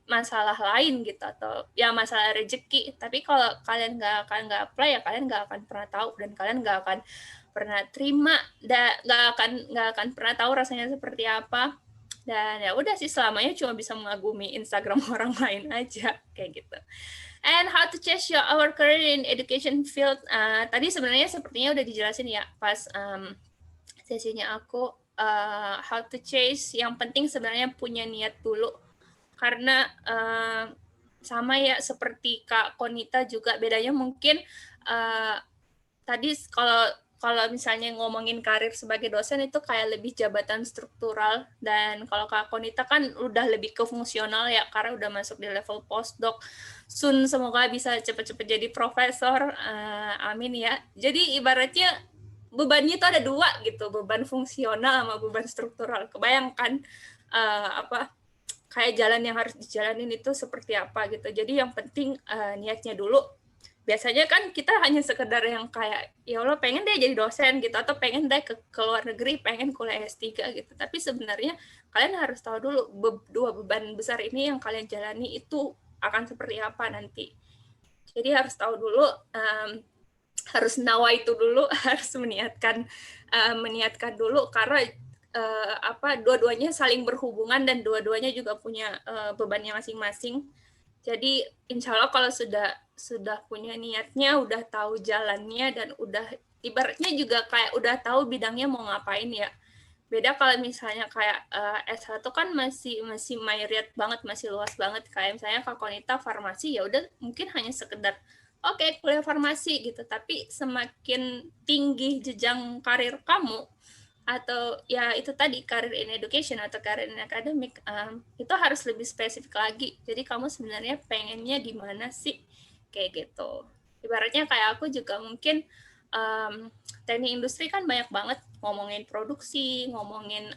masalah lain gitu, atau ya masalah rezeki. Tapi kalau kalian nggak apply ya kalian nggak akan pernah tahu, dan kalian nggak akan pernah terima, dan nggak akan pernah tahu rasanya seperti apa. Dan ya udah sih, selamanya cuma bisa mengagumi Instagram orang lain aja kayak gitu. And how to chase our career in education field. Tadi sebenarnya sepertinya udah dijelasin ya pas sesinya aku, how to chase. Yang penting sebenarnya punya niat dulu, karena sama ya seperti Kak Konita juga, bedanya mungkin tadi kalau misalnya ngomongin karir sebagai dosen itu kayak lebih jabatan struktural, dan kalau Kak Konita kan udah lebih ke fungsional ya, karena udah masuk di level postdoc. Soon semoga bisa cepet-cepet jadi profesor, amin ya. Jadi ibaratnya bebannya itu ada dua gitu, beban fungsional sama beban struktural. Kebayangkan kayak jalan yang harus dijalanin itu seperti apa gitu. Jadi yang penting niatnya dulu. Biasanya kan kita hanya sekedar yang kayak, ya Allah pengen deh jadi dosen gitu, atau pengen deh ke luar negeri, pengen kuliah S3 gitu. Tapi sebenarnya kalian harus tahu dulu dua beban besar ini yang kalian jalani itu akan seperti apa nanti. Jadi harus tahu dulu, harus nawa itu dulu, harus meniatkan dulu, karena dua-duanya saling berhubungan dan dua-duanya juga punya bebannya masing-masing. Jadi insya Allah kalau sudah punya niatnya, udah tahu jalannya, dan udah ibaratnya juga kayak udah tahu bidangnya mau ngapain ya. Beda kalau misalnya kayak S1 kan masih myriad banget, masih luas banget. Kayak misalnya Kak Konita farmasi, ya udah mungkin hanya sekedar oke, kuliah farmasi gitu. Tapi semakin tinggi jenjang karir kamu, atau ya itu tadi career in education atau career in academic, itu harus lebih spesifik lagi. Jadi kamu sebenarnya pengennya di mana sih, kayak gitu. Ibaratnya kayak aku juga mungkin teknik industri kan banyak banget ngomongin produksi, ngomongin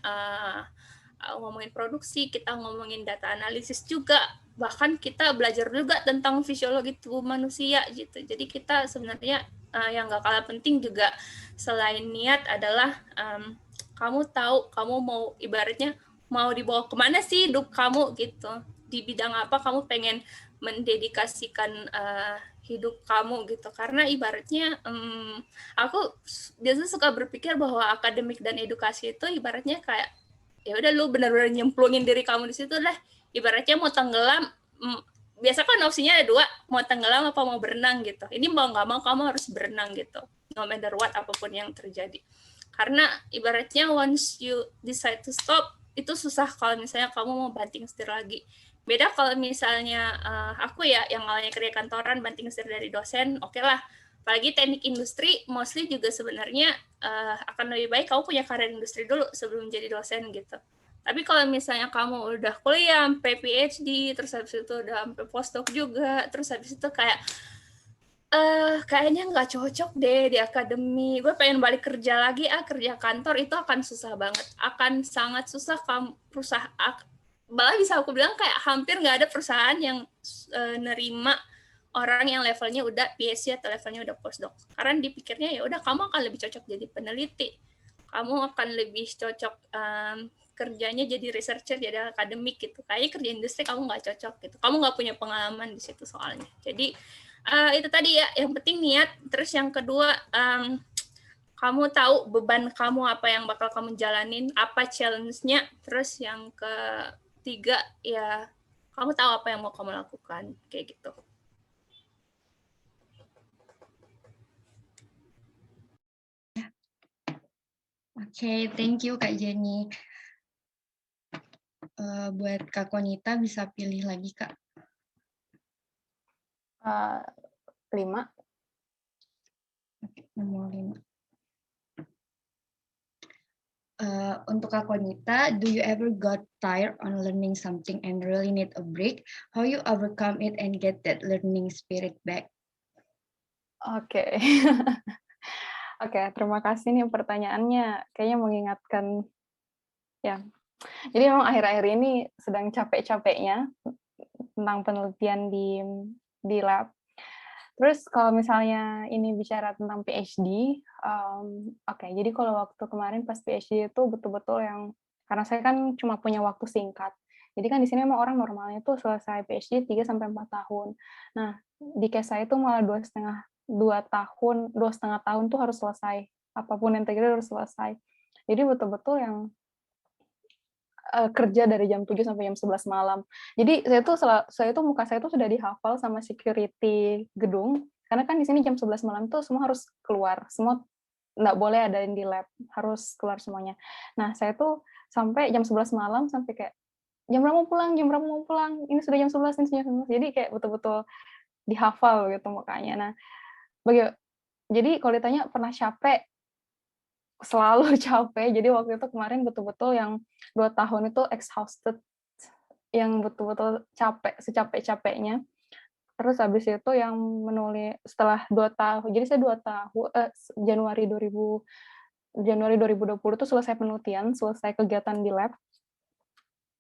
produksi, kita ngomongin data analisis juga, bahkan kita belajar juga tentang fisiologi tubuh manusia gitu. Jadi kita sebenarnya yang gak kalah penting juga selain niat adalah kamu tahu kamu mau, ibaratnya mau dibawa kemana sih hidup kamu gitu, di bidang apa kamu pengen mendedikasikan hidup kamu gitu. Karena ibaratnya aku biasanya suka berpikir bahwa akademik dan edukasi itu ibaratnya kayak ya udah lu benar-benar nyemplungin diri kamu di situ lah. Ibaratnya mau tenggelam, biasa kan opsinya ada dua, mau tenggelam apa mau berenang gitu. Ini mau nggak mau kamu harus berenang gitu, no matter what, apapun yang terjadi. Karena ibaratnya once you decide to stop, itu susah kalau misalnya kamu mau banting setir lagi. Beda kalau misalnya aku ya yang awalnya kerja kantoran, banting setir dari dosen, oke lah. Apalagi teknik industri, mostly juga sebenarnya akan lebih baik kamu punya karir industri dulu sebelum jadi dosen gitu. Tapi kalau misalnya kamu udah kuliah sampai PhD, terus habis itu udah sampai postdoc juga, terus habis itu kayak kayaknya nggak cocok deh di akademi, gue pengen balik kerja lagi, kerja kantor, itu akan susah banget, akan sangat susah. Bahkan bisa aku bilang kayak hampir nggak ada perusahaan yang nerima orang yang levelnya udah PhD atau levelnya udah postdoc, karena dipikirnya ya udah kamu akan lebih cocok jadi peneliti, kamu akan lebih cocok kerjanya jadi researcher, jadi akademik gitu. Kayaknya kerja industri kamu nggak cocok gitu, kamu nggak punya pengalaman di situ soalnya. Jadi itu tadi ya, yang penting niat. Terus yang kedua, kamu tahu beban kamu apa yang bakal kamu jalanin, apa challenge-nya. Terus yang ketiga ya, kamu tahu apa yang mau kamu lakukan, kayak gitu. Oke, thank you Kak Jenny. Buat Kak Konita bisa pilih lagi Kak. 5. Nomor 5. Untuk Kak Konita, do you ever got tired on learning something and really need a break? How you overcome it and get that learning spirit back? Oke. Oke, terima kasih nih pertanyaannya. Kayaknya mengingatkan ya. Jadi memang akhir-akhir ini sedang capek-capeknya tentang penelitian di lab. Terus kalau misalnya ini bicara tentang PhD, oke, jadi kalau waktu kemarin pas PhD itu betul-betul yang karena saya kan cuma punya waktu singkat. Jadi kan di sini memang orang normalnya tuh selesai PhD 3 sampai 4 tahun. Nah, di case saya itu malah 2,5 tahun tuh harus selesai. Apapun yang terjadi harus selesai. Jadi betul-betul yang kerja dari jam 7 sampai jam 11 malam. Jadi saya tuh muka saya tuh sudah dihafal sama security gedung, karena kan di sini jam 11 malam tuh semua harus keluar, semua nggak boleh ada yang di lab, harus keluar semuanya. Nah, saya tuh sampai jam 11 malam, sampai kayak, "Jam berapa mau pulang? Jam berapa mau pulang? Ini sudah jam 11, ini sudah jam 11." Jadi kayak betul-betul dihafal gitu mukanya. Nah, baga jadi kalau ditanya pernah capek, selalu capek. Jadi waktu itu kemarin betul-betul yang 2 tahun itu exhausted, yang betul-betul capek, secapek-capeknya. Terus habis itu yang setelah 2 tahun, jadi saya 2 tahun, Januari 2020 itu selesai penelitian, selesai kegiatan di lab.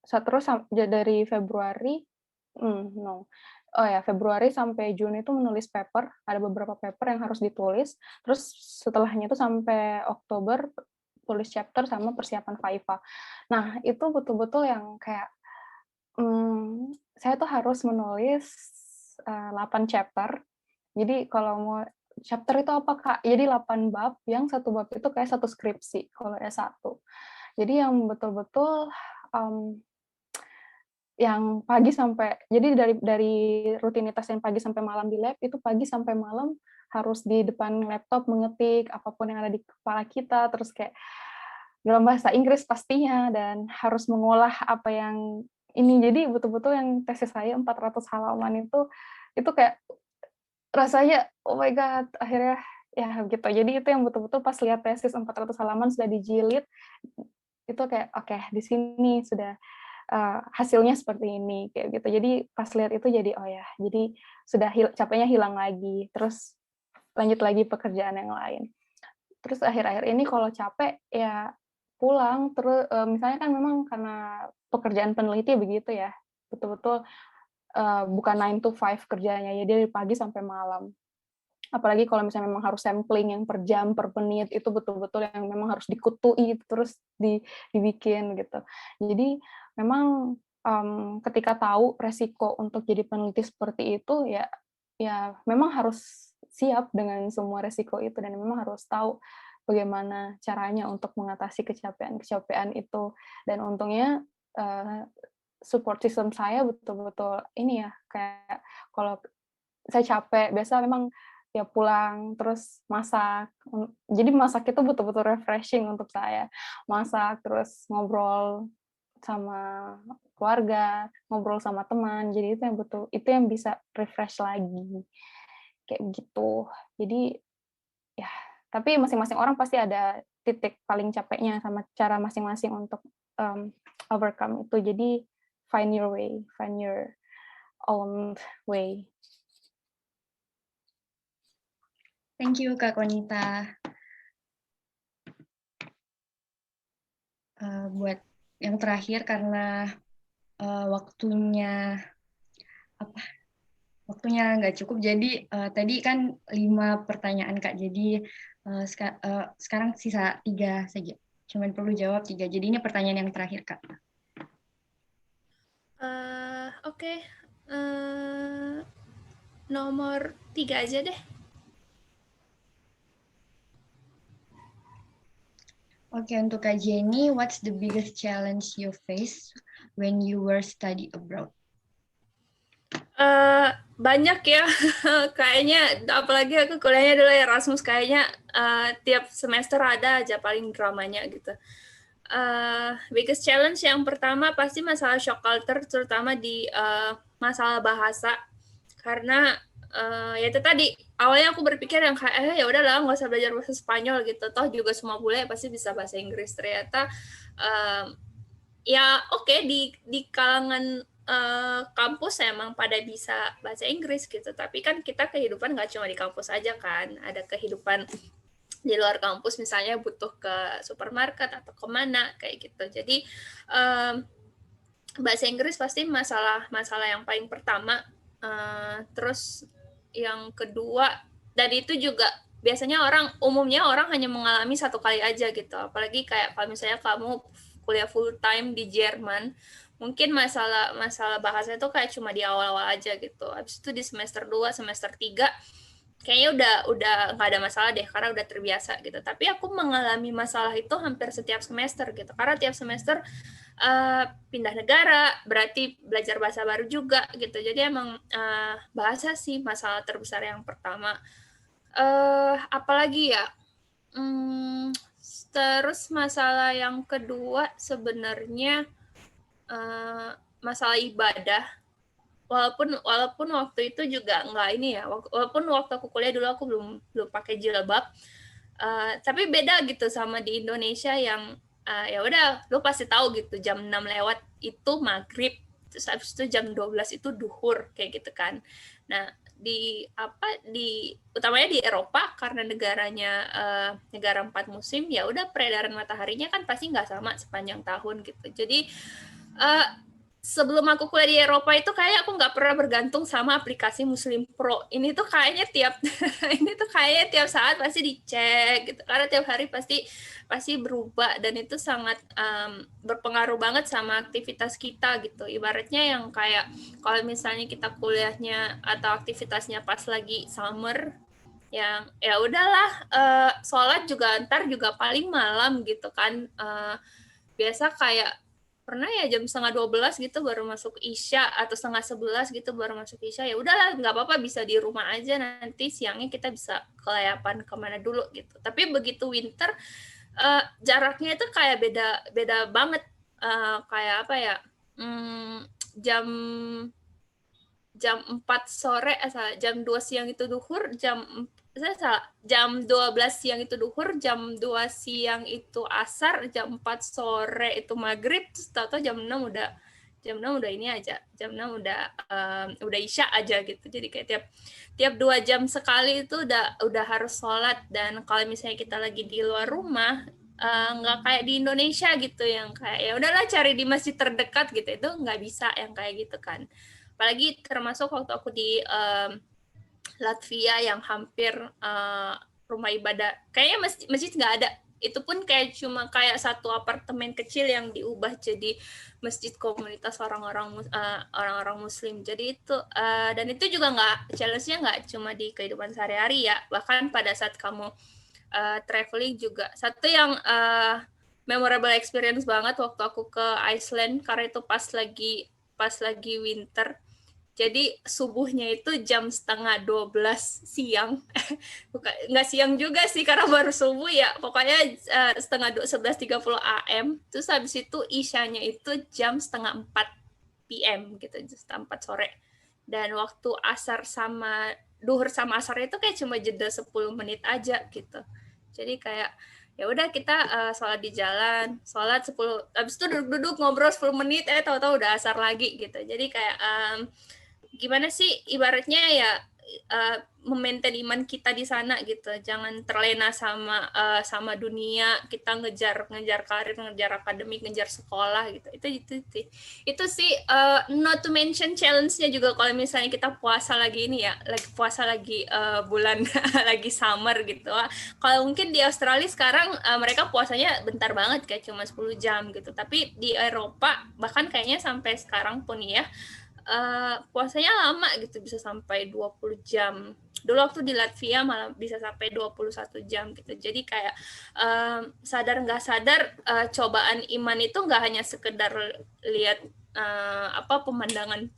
Terus dari Februari, no. Oh ya, Februari sampai Juni itu menulis paper, ada beberapa paper yang harus ditulis. Terus setelahnya itu sampai Oktober tulis chapter sama persiapan Viva. Nah, itu betul-betul yang kayak saya tuh harus menulis 8 chapter. Jadi kalau mau chapter itu apa, Kak? Jadi 8 bab, yang satu bab itu kayak satu skripsi kalau S1. Jadi yang betul-betul yang pagi sampai, jadi dari rutinitas yang pagi sampai malam di lab, itu pagi sampai malam harus di depan laptop mengetik apapun yang ada di kepala kita, terus kayak dalam bahasa Inggris pastinya, dan harus mengolah apa yang ini. Jadi betul-betul yang tesis saya 400 halaman itu kayak rasanya, oh my God, akhirnya ya gitu. Jadi itu yang betul-betul pas lihat tesis 400 halaman sudah dijilid, itu kayak, oke, di sini sudah hasilnya seperti ini, kayak gitu. Jadi pas lihat itu jadi, oh ya, jadi sudah capeknya hilang lagi, terus lanjut lagi pekerjaan yang lain. Terus akhir-akhir ini kalau capek, ya pulang, terus misalnya kan memang karena pekerjaan peneliti begitu ya, betul-betul bukan 9 to 5 kerjanya, ya dari pagi sampai malam. Apalagi kalau misalnya memang harus sampling yang per jam, per menit, itu betul-betul yang memang harus dikutui, terus dibikin gitu. Jadi memang ketika tahu resiko untuk jadi peneliti seperti itu, ya memang harus siap dengan semua resiko itu, dan memang harus tahu bagaimana caranya untuk mengatasi kecapean itu. Dan untungnya support system saya betul-betul ini ya, kayak kalau saya capek, biasa memang ya pulang, terus masak. Jadi masak itu betul-betul refreshing untuk saya. Masak, terus ngobrol sama keluarga, ngobrol sama teman. Jadi itu yang bisa refresh lagi. Kayak gitu. Jadi ya, tapi masing-masing orang pasti ada titik paling capeknya sama cara masing-masing untuk overcome itu. Jadi find your way, find your own way. Thank you, Kak Konita. Buat yang terakhir, karena waktunya nggak cukup, jadi tadi kan 5 pertanyaan, Kak. Jadi sekarang sisa 3 saja. Cuman perlu jawab 3. Jadi ini pertanyaan yang terakhir, Kak. Oke. Nomor 3 aja deh. Oke, untuk Kak Jenny, what's the biggest challenge you face when you were study abroad? Banyak ya, kayaknya apalagi aku kuliahnya dulu Erasmus, kayaknya tiap semester ada aja paling dramanya gitu. Biggest challenge yang pertama pasti masalah shock culture, terutama di masalah bahasa, karena ya itu tadi awalnya aku berpikir yang kayak ya udahlah nggak usah belajar bahasa Spanyol gitu, toh juga semua bule pasti bisa bahasa Inggris. Ternyata ya oke, di kalangan kampus emang pada bisa bahasa Inggris gitu, tapi kan kita kehidupan nggak cuma di kampus aja kan, ada kehidupan di luar kampus misalnya butuh ke supermarket atau kemana kayak gitu. Jadi bahasa Inggris pasti masalah yang paling pertama. Terus yang kedua, dan itu juga biasanya umumnya orang hanya mengalami satu kali aja gitu. Apalagi kayak kalau misalnya kamu kuliah full time di Jerman, mungkin masalah bahasa itu kayak cuma di awal-awal aja gitu. Habis itu di semester 2, semester 3 kayaknya udah nggak ada masalah deh karena udah terbiasa gitu. Tapi aku mengalami masalah itu hampir setiap semester gitu. Karena tiap semester pindah negara, berarti belajar bahasa baru juga gitu. Jadi emang bahasa sih masalah terbesar yang pertama. Apalagi ya? Terus masalah yang kedua sebenarnya masalah ibadah. Walaupun waktu itu juga nggak ini ya, walaupun waktu aku kuliah dulu aku belum pakai jilbab, tapi beda gitu sama di Indonesia yang ya udah lu pasti tahu gitu jam 6 lewat itu maghrib, terus habis itu jam 12 itu duhur kayak gitu kan. Nah utamanya di Eropa karena negaranya negara 4 musim, ya udah peredaran mataharinya kan pasti nggak sama sepanjang tahun gitu. Jadi sebelum aku kuliah di Eropa itu kayak aku nggak pernah bergantung sama aplikasi Muslim Pro. Ini tuh kayaknya tiap saat pasti dicek gitu. Karena tiap hari pasti berubah dan itu sangat berpengaruh banget sama aktivitas kita gitu. Ibaratnya yang kayak kalau misalnya kita kuliahnya atau aktivitasnya pas lagi summer, yang ya udahlah sholat juga ntar juga paling malam gitu kan. Biasa kayak pernah ya jam 11:30 gitu baru masuk Isya atau 10:30 gitu baru masuk Isya, ya udahlah nggak apa-apa bisa di rumah aja, nanti siangnya kita bisa kelayapan kemana dulu gitu. Tapi begitu winter jaraknya itu kayak beda banget, kayak apa ya, jam 4 sore jam 2 siang itu duhur, jam 12 siang itu duhur, jam 2 siang itu asar, jam 4 sore itu maghrib, terus tahu-tahu jam 6 udah ini aja, jam 6 udah isya aja gitu. Jadi kayak tiap 2 jam sekali itu udah harus sholat. Dan kalau misalnya kita lagi di luar rumah, nggak kayak di Indonesia gitu yang kayak ya udahlah cari di masjid terdekat gitu, itu nggak bisa yang kayak gitu kan. Apalagi termasuk waktu aku di Latvia yang hampir rumah ibadah kayaknya masjid nggak ada, itu pun kayak cuma kayak satu apartemen kecil yang diubah jadi masjid komunitas orang-orang Muslim. Jadi itu dan itu juga challenge-nya nggak cuma di kehidupan sehari-hari ya, bahkan pada saat kamu traveling juga. Satu yang memorable experience banget waktu aku ke Iceland karena itu pas lagi winter. Jadi subuhnya itu jam 11:30 siang. Nggak siang juga sih karena baru subuh ya. Pokoknya 11:30 AM. Terus habis itu isyanya itu jam 3:30 PM gitu, jam 4 sore. Dan waktu asar sama duhur sama asar itu kayak cuma jeda 10 menit aja gitu. Jadi kayak ya udah kita sholat di jalan, sholat 10, habis itu duduk-duduk ngobrol 10 menit, tahu-tahu udah asar lagi gitu. Jadi kayak gimana sih ibaratnya ya memaintain iman kita di sana gitu, jangan terlena sama dunia, kita ngejar karir, ngejar akademik, ngejar sekolah gitu. Itu sih not to mention challenge-nya juga kalau misalnya kita puasa lagi ini ya, lagi bulan lagi summer gitu. Kalau mungkin di Australia sekarang mereka puasanya bentar banget kayak cuma 10 jam gitu, tapi di Eropa bahkan kayaknya sampai sekarang pun ya puasanya lama gitu, bisa sampai 20 jam. Dulu waktu di Latvia malah bisa sampai 21 jam gitu. Jadi kayak sadar nggak sadar cobaan iman itu nggak hanya sekedar lihat pemandangan,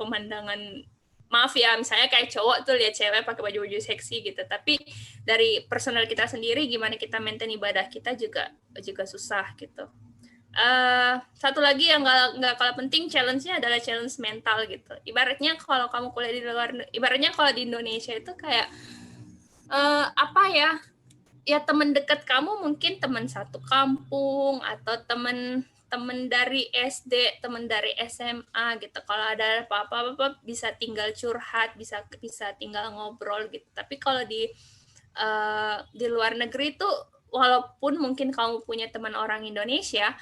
maaf ya, misalnya kayak cowok tuh lihat cewek pakai baju seksi gitu, tapi dari personal kita sendiri gimana kita maintain ibadah kita juga susah gitu. Satu lagi yang nggak kalah penting challenge-nya adalah challenge mental gitu. Ibaratnya kalau kamu kuliah di luar, ibaratnya kalau di Indonesia itu kayak ya teman dekat kamu mungkin teman satu kampung atau teman dari SD, teman dari SMA gitu. Kalau ada apa-apa bisa tinggal curhat, bisa tinggal ngobrol gitu. Tapi kalau di luar negeri tuh walaupun mungkin kamu punya teman orang Indonesia,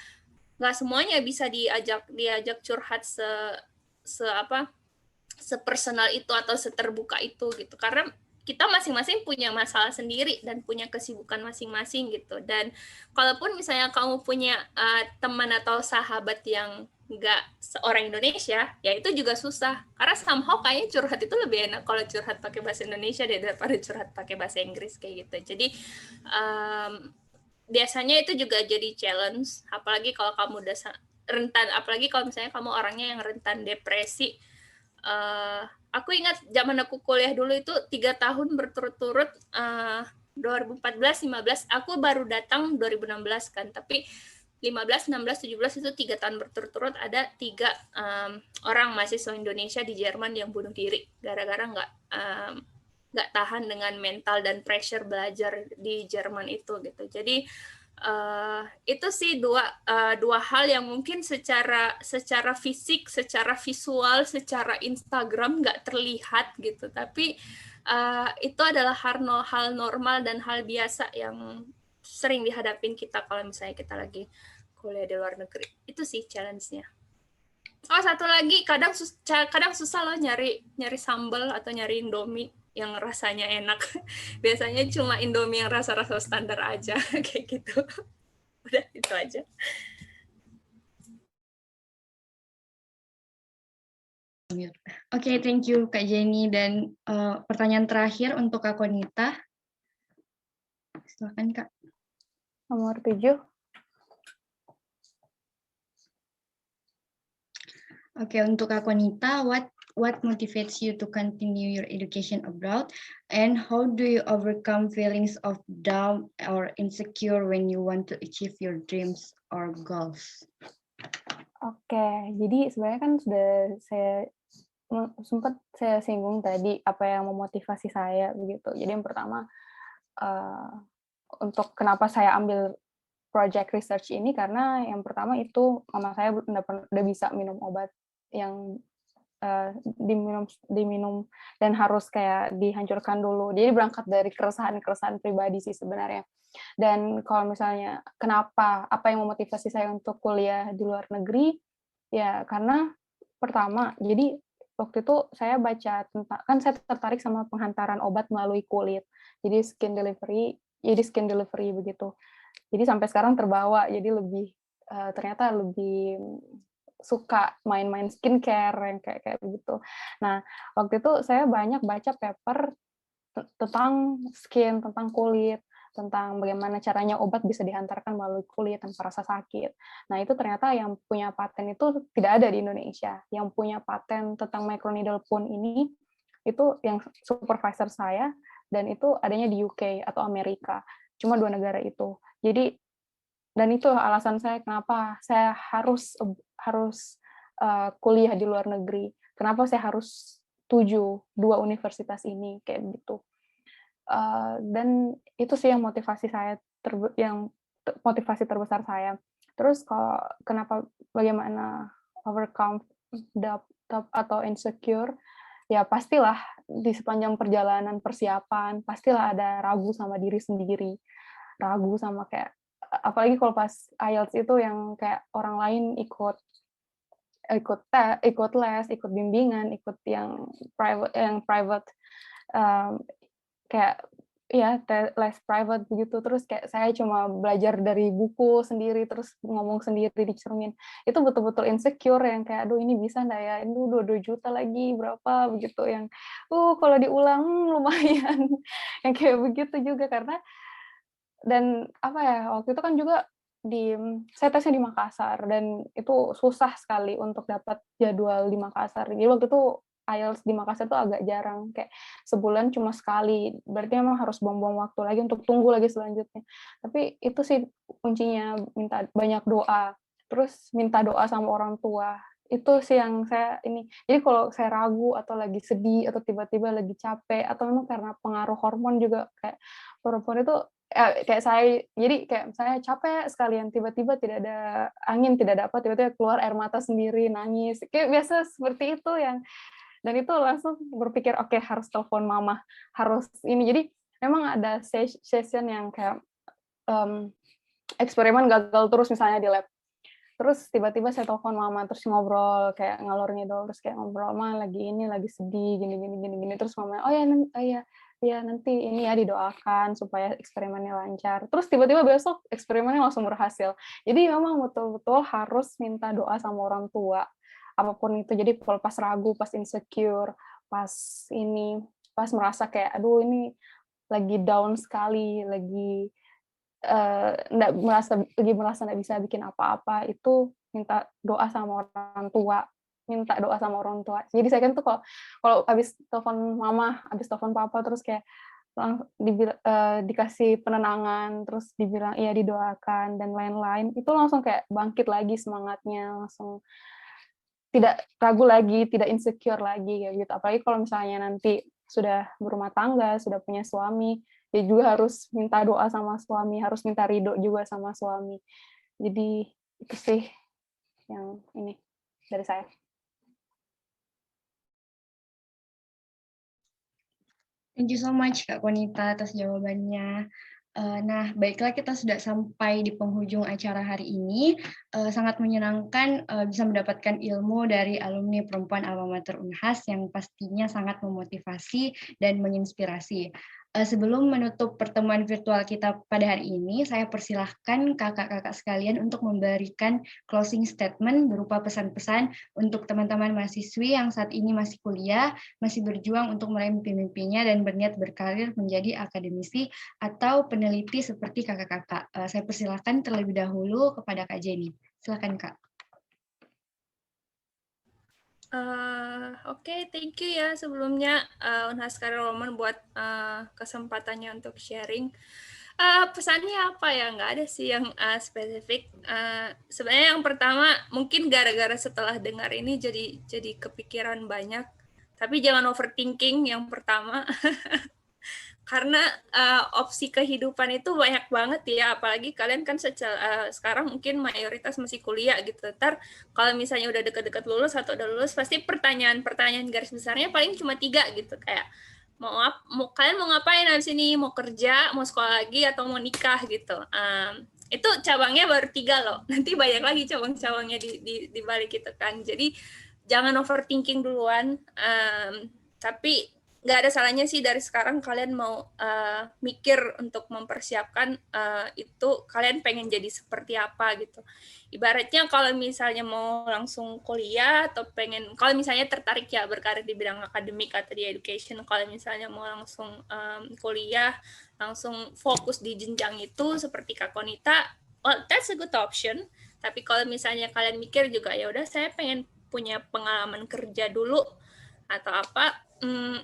nggak semuanya bisa diajak curhat sepersonal itu atau seterbuka itu gitu, karena kita masing-masing punya masalah sendiri dan punya kesibukan masing-masing gitu. Dan kalaupun misalnya kamu punya teman atau sahabat yang nggak seorang Indonesia, ya itu juga susah, karena somehow kayaknya curhat itu lebih enak kalau curhat pakai bahasa Indonesia daripada curhat pakai bahasa Inggris kayak gitu. Jadi biasanya itu juga jadi challenge, apalagi kalau kamu udah rentan, apalagi kalau misalnya kamu orangnya yang rentan depresi. Aku ingat zaman aku kuliah dulu itu 3 tahun berturut-turut, 2014, 15, aku baru datang 2016 kan, tapi 15, 16, 17 itu 3 tahun berturut-turut ada 3 orang mahasiswa Indonesia di Jerman yang bunuh diri gara-gara nggak tahan dengan mental dan pressure belajar di Jerman itu gitu. Jadi itu sih dua hal yang mungkin secara fisik, secara visual, secara Instagram nggak terlihat gitu, tapi itu adalah hal normal dan hal biasa yang sering dihadapin kita kalau misalnya kita lagi kuliah di luar negeri. Itu sih challenge-nya. Oh, satu lagi, kadang susah loh nyari sambal atau nyari Indomie yang rasanya enak. Biasanya cuma Indomie yang rasa-rasa standar aja kayak gitu. Udah, itu aja. Oke, thank you Kak Jenny. Dan pertanyaan terakhir untuk Kak Konita. Silakan Kak. Nomor 7. Oke, untuk Kak Konita, what motivates you to continue your education abroad, and how do you overcome feelings of doubt or insecure when you want to achieve your dreams or goals? Oke, jadi sebenarnya kan sudah sempat saya singgung tadi apa yang memotivasi saya begitu. Jadi yang pertama, untuk kenapa saya ambil project research ini, karena yang pertama itu mama saya udah bisa minum obat yang diminum dan harus kayak dihancurkan dulu. Jadi berangkat dari keresahan pribadi sih sebenarnya. Dan kalau misalnya kenapa, apa yang memotivasi saya untuk kuliah di luar negeri, ya karena pertama, jadi waktu itu saya baca tentang, kan saya tertarik sama penghantaran obat melalui kulit. Jadi skin delivery begitu. Jadi sampai sekarang terbawa, jadi ternyata lebih suka main-main skincare yang kayak begitu. Nah, waktu itu saya banyak baca paper tentang skin, tentang kulit, tentang bagaimana caranya obat bisa dihantarkan melalui kulit tanpa rasa sakit. Nah, itu ternyata yang punya paten itu tidak ada di Indonesia. Yang punya paten tentang microneedle pun ini, itu yang supervisor saya, dan itu adanya di UK atau Amerika. Cuma 2 negara itu. Jadi, dan itu alasan saya kenapa saya harus kuliah di luar negeri. Kenapa saya harus tuju 2 universitas ini kayak gitu. Dan itu sih yang motivasi terbesar saya. Terus kalau bagaimana overcome doubt atau insecure, ya pastilah di sepanjang perjalanan persiapan pastilah ada ragu sama diri sendiri, ragu sama kayak, apalagi kalau pas IELTS itu yang kayak orang lain ikut les, ikut bimbingan, ikut yang private, kayak ya les private begitu, terus kayak saya cuma belajar dari buku sendiri, terus ngomong sendiri di cermin. Itu betul-betul insecure yang kayak, aduh ini bisa nggak ya, ini 2 juta lagi berapa begitu, yang kalau diulang lumayan yang kayak begitu juga. Karena dan apa ya, waktu itu kan juga saya tesnya di Makassar, dan itu susah sekali untuk dapat jadwal di Makassar. Jadi waktu itu IELTS di Makassar itu agak jarang, kayak sebulan cuma sekali. Berarti memang harus buang-buang waktu lagi untuk tunggu lagi selanjutnya. Tapi itu sih kuncinya, minta banyak doa, terus minta doa sama orang tua. Itu sih yang saya ini. Jadi kalau saya ragu atau lagi sedih atau tiba-tiba lagi capek, atau memang karena pengaruh hormon juga, kayak perempuan itu kayak saya capek sekalian, tiba-tiba tidak ada angin, tidak ada apa, tiba-tiba keluar air mata sendiri, nangis, kayak biasa seperti itu dan itu langsung berpikir, oke, harus telepon mama, harus ini. Jadi memang ada session yang kayak eksperimen gagal terus misalnya di lab. Terus tiba-tiba saya telepon mama, terus ngobrol kayak ngalor ngidul, terus kayak ngobrol, "Ma, lagi sedih gini, terus mama, "Oh ya nanti ini ya didoakan supaya eksperimennya lancar." Terus tiba-tiba besok eksperimennya langsung berhasil. Jadi memang betul-betul harus minta doa sama orang tua, apapun itu. Jadi kalau pas ragu, pas insecure, pas merasa kayak aduh ini lagi down sekali, lagi merasa nggak bisa bikin apa-apa, itu minta doa sama orang tua. Jadi saya kan tuh kalau habis telepon mama, habis telepon papa, terus kayak dikasih penenangan, terus dibilang iya didoakan dan lain-lain, itu langsung kayak bangkit lagi semangatnya, langsung tidak ragu lagi, tidak insecure lagi kayak gitu. Apalagi kalau misalnya nanti sudah berumah tangga, sudah punya suami, dia juga harus minta doa sama suami, harus minta ridho juga sama suami. Jadi itu sih yang ini dari saya. Thank you so much Kak Konita atas jawabannya. Nah, baiklah kita sudah sampai di penghujung acara hari ini. Sangat menyenangkan bisa mendapatkan ilmu dari alumni perempuan Alma Mater Unhas yang pastinya sangat memotivasi dan menginspirasi. Sebelum menutup pertemuan virtual kita pada hari ini, saya persilahkan kakak-kakak sekalian untuk memberikan closing statement berupa pesan-pesan untuk teman-teman mahasiswi yang saat ini masih kuliah, masih berjuang untuk meraih mimpi-mimpinya dan berniat berkarir menjadi akademisi atau peneliti seperti kakak-kakak. Saya persilahkan terlebih dahulu kepada Kak Jenny. Silakan Kak. Oke, thank you ya sebelumnya Unhas Karir Women buat kesempatannya untuk sharing. Pesannya apa ya? Nggak ada sih yang spesifik. Sebenarnya yang pertama mungkin gara-gara setelah dengar ini jadi kepikiran banyak. Tapi jangan overthinking yang pertama. Karena opsi kehidupan itu banyak banget ya, apalagi kalian kan sekarang mungkin mayoritas masih kuliah gitu. Ntar kalau misalnya udah deket-deket lulus atau udah lulus, pasti pertanyaan garis besarnya paling cuma 3 gitu, kayak kalian mau ngapain habis ini, mau kerja, mau sekolah lagi, atau mau nikah gitu. Itu cabangnya baru 3 loh, nanti banyak lagi cabang-cabangnya di balik itu kan. Jadi jangan overthinking duluan, tapi nggak ada salahnya sih dari sekarang kalian mau mikir untuk mempersiapkan itu kalian pengen jadi seperti apa gitu. Ibaratnya kalau misalnya mau langsung kuliah atau kalau misalnya tertarik ya berkarir di bidang akademik atau di education, kalau misalnya mau langsung kuliah, langsung fokus di jenjang itu seperti Kak Konita, well, that's a good option. Tapi kalau misalnya kalian mikir juga ya udah saya pengen punya pengalaman kerja dulu atau apa,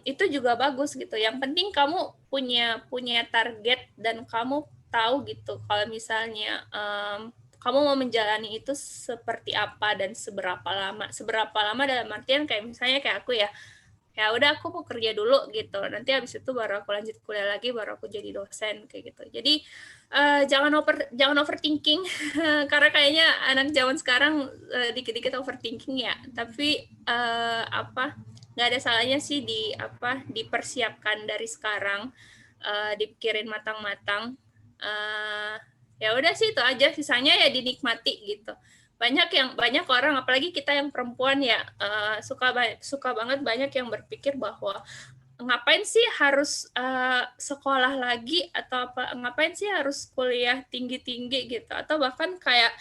itu juga bagus gitu. Yang penting kamu punya target dan kamu tahu gitu kalau misalnya kamu mau menjalani itu seperti apa dan seberapa lama. Seberapa lama dalam artian kayak misalnya kayak aku ya udah aku mau kerja dulu gitu. Nanti habis itu baru aku lanjut kuliah lagi, baru aku jadi dosen kayak gitu. Jadi jangan overthinking karena kayaknya anak zaman sekarang dikit-dikit overthinking ya. Tapi nggak ada salahnya sih dipersiapkan dari sekarang, dipikirin matang-matang. Ya udah sih itu aja, sisanya ya dinikmati gitu. Banyak orang, apalagi kita yang perempuan ya, suka banget banyak yang berpikir bahwa ngapain sih harus sekolah lagi atau apa, ngapain sih harus kuliah tinggi-tinggi gitu, atau bahkan kayak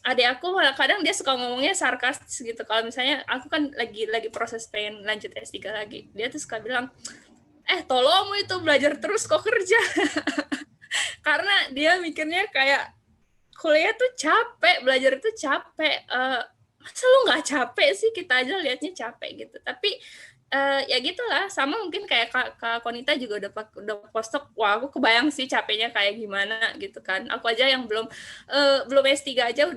adik aku malah kadang dia suka ngomongnya sarkastis gitu. Kalau misalnya aku kan lagi proses pengen lanjut S3 lagi, dia tuh suka bilang, tolong itu belajar terus kok kerja. Karena dia mikirnya kayak kuliah tuh capek, belajar itu capek. Masa lu nggak capek sih? Kita aja liatnya capek gitu. Tapi ya gitulah, sama mungkin kayak Kak Konita juga udah postdoc. Wah, aku kebayang sih capeknya kayak gimana gitu kan. Aku aja yang belum S3 aja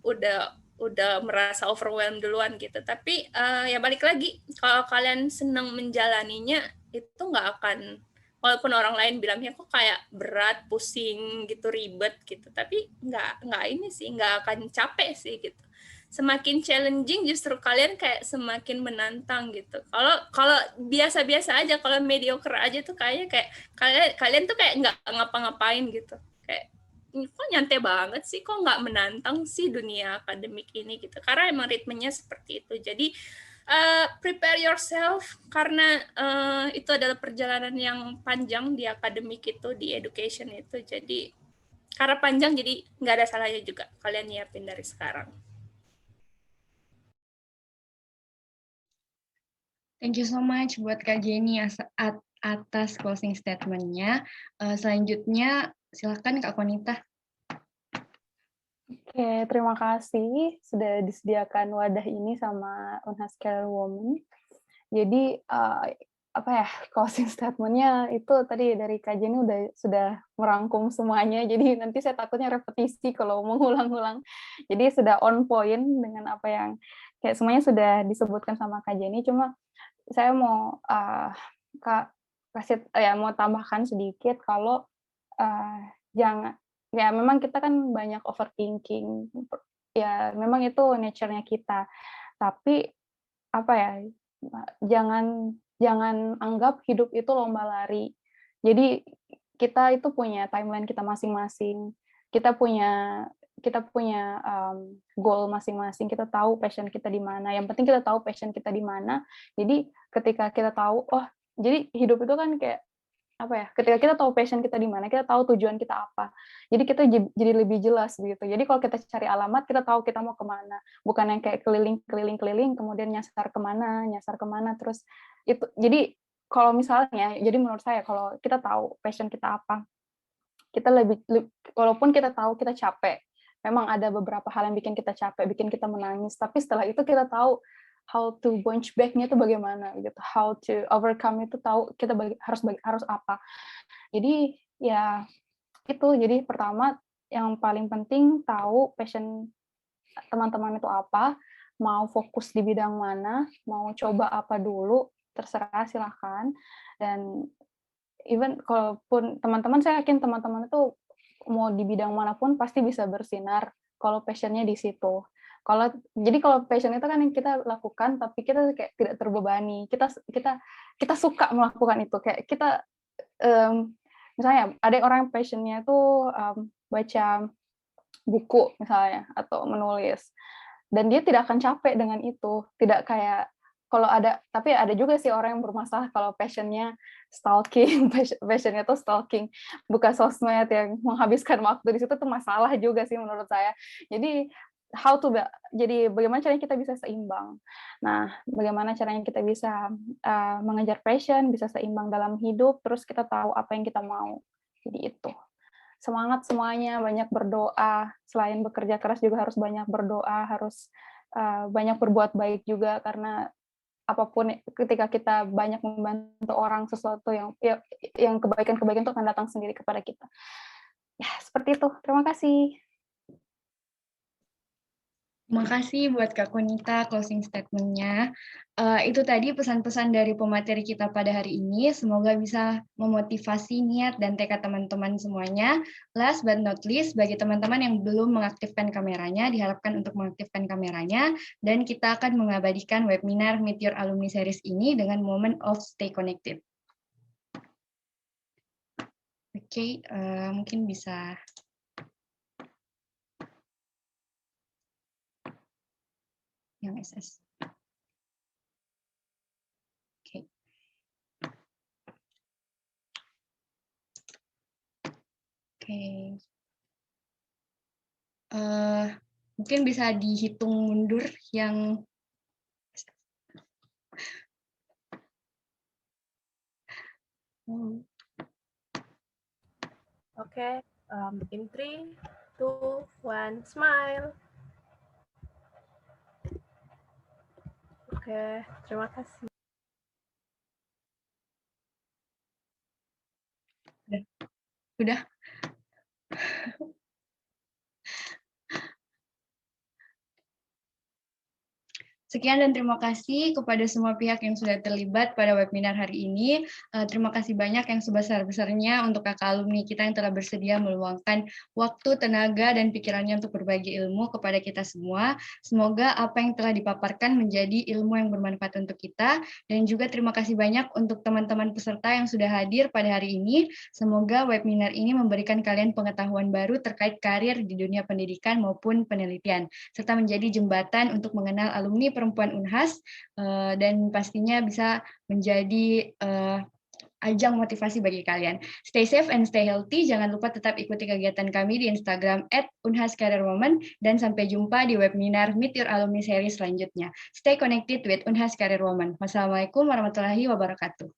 udah merasa overwhelmed duluan gitu. Tapi ya balik lagi, kalau kalian senang menjalaninya, itu nggak akan, walaupun orang lain bilangnya kok kayak berat, pusing gitu, ribet gitu, tapi nggak ini sih, nggak akan capek sih gitu. semakin challenging justru kalian kayak semakin menantang gitu. Kalau biasa-biasa aja, kalau mediocre aja tuh kayaknya kayak kalian tuh kayak nggak ngapa-ngapain gitu. Kayak kok nyantai banget sih, kok nggak menantang sih dunia akademik ini gitu. Karena emang ritmenya seperti itu. Jadi prepare yourself karena itu adalah perjalanan yang panjang di akademik itu, di education itu. Jadi karena panjang jadi nggak ada salahnya juga kalian nyiapin dari sekarang. Thank you so much buat Kak Jenny atas closing statement-nya. Selanjutnya silakan Kak Konita. Oke, terima kasih sudah disediakan wadah ini sama Unhas Career Women. Jadi apa ya, closing statement-nya itu tadi dari Kak Jenny sudah merangkum semuanya. Jadi nanti saya takutnya repetisi kalau mengulang-ulang. Jadi sudah on point dengan apa yang kayak semuanya sudah disebutkan sama Kak Jenny. Cuma saya mau mau tambahkan sedikit kalau jangan, ya memang kita kan banyak overthinking, ya memang itu nature-nya kita, tapi apa ya, jangan anggap hidup itu lomba lari. Jadi kita itu punya timeline kita masing-masing, kita punya goal masing-masing, kita tahu passion kita di mana. Yang penting kita tahu passion kita di mana. Jadi ketika kita tahu, jadi hidup itu kan kayak apa ya, ketika kita tahu passion kita di mana, kita tahu tujuan kita apa. Jadi kita jadi lebih jelas begitu. Jadi kalau kita cari alamat, kita tahu kita mau kemana. Bukan yang kayak keliling, kemudian nyasar kemana, terus itu. Jadi kalau misalnya, jadi menurut saya kalau kita tahu passion kita apa, kita walaupun kita tahu kita capek, memang ada beberapa hal yang bikin kita capek, bikin kita menangis, tapi setelah itu kita tahu how to bounce back-nya itu bagaimana gitu, how to overcome itu, tahu kita harus apa. Jadi ya itu, jadi pertama yang paling penting tahu passion teman-teman itu apa, mau fokus di bidang mana, mau coba apa dulu, terserah silahkan. Dan even kalaupun teman-teman, saya yakin teman-teman itu mau di bidang manapun pasti bisa bersinar kalau passion-nya di situ. Jadi kalau passion itu kan yang kita lakukan, tapi kita kayak tidak terbebani. Kita suka melakukan itu. Kayak kita misalnya ada orang passion-nya itu baca buku misalnya atau menulis, dan dia tidak akan capek dengan itu. Tidak kayak tapi ada juga sih orang yang bermasalah kalau passion-nya stalking, passion-nya tuh stalking, buka sosmed yang menghabiskan waktu di situ tuh masalah juga sih menurut saya. Jadi jadi bagaimana caranya kita bisa seimbang. Nah, bagaimana caranya kita bisa mengejar passion, bisa seimbang dalam hidup, terus kita tahu apa yang kita mau. Jadi itu. Semangat semuanya, banyak berdoa. Selain bekerja keras juga harus banyak berdoa, harus banyak berbuat baik juga, karena apapun ketika kita banyak membantu orang, sesuatu yang kebaikan-kebaikan itu akan datang sendiri kepada kita. Ya, seperti itu. Terima kasih. Terima kasih buat Kak Konita closing statement-nya. Itu tadi pesan-pesan dari pemateri kita pada hari ini. Semoga bisa memotivasi niat dan tekad teman-teman semuanya. Last but not least, bagi teman-teman yang belum mengaktifkan kameranya, diharapkan untuk mengaktifkan kameranya, dan kita akan mengabadikan webinar Meet Your Alumni Series ini dengan moment of stay connected. Oke, mungkin bisa yang SS. Oke. Oke. Mungkin bisa dihitung mundur yang Oke, in 3, 2, 1, smile. Oke, terima kasih. Udah. Sekian dan terima kasih kepada semua pihak yang sudah terlibat pada webinar hari ini. Terima kasih banyak yang sebesar-besarnya untuk kakak alumni kita yang telah bersedia meluangkan waktu, tenaga, dan pikirannya untuk berbagi ilmu kepada kita semua. Semoga apa yang telah dipaparkan menjadi ilmu yang bermanfaat untuk kita. Dan juga terima kasih banyak untuk teman-teman peserta yang sudah hadir pada hari ini. Semoga webinar ini memberikan kalian pengetahuan baru terkait karir di dunia pendidikan maupun penelitian, serta menjadi jembatan untuk mengenal alumni perempuan Unhas, dan pastinya bisa menjadi ajang motivasi bagi kalian. Stay safe and stay healthy. Jangan lupa tetap ikuti kegiatan kami di Instagram @unhascareerwoman, dan sampai jumpa di webinar Meet Your Alumni Series selanjutnya. Stay connected with Unhas Career Woman. Wassalamualaikum warahmatullahi wabarakatuh.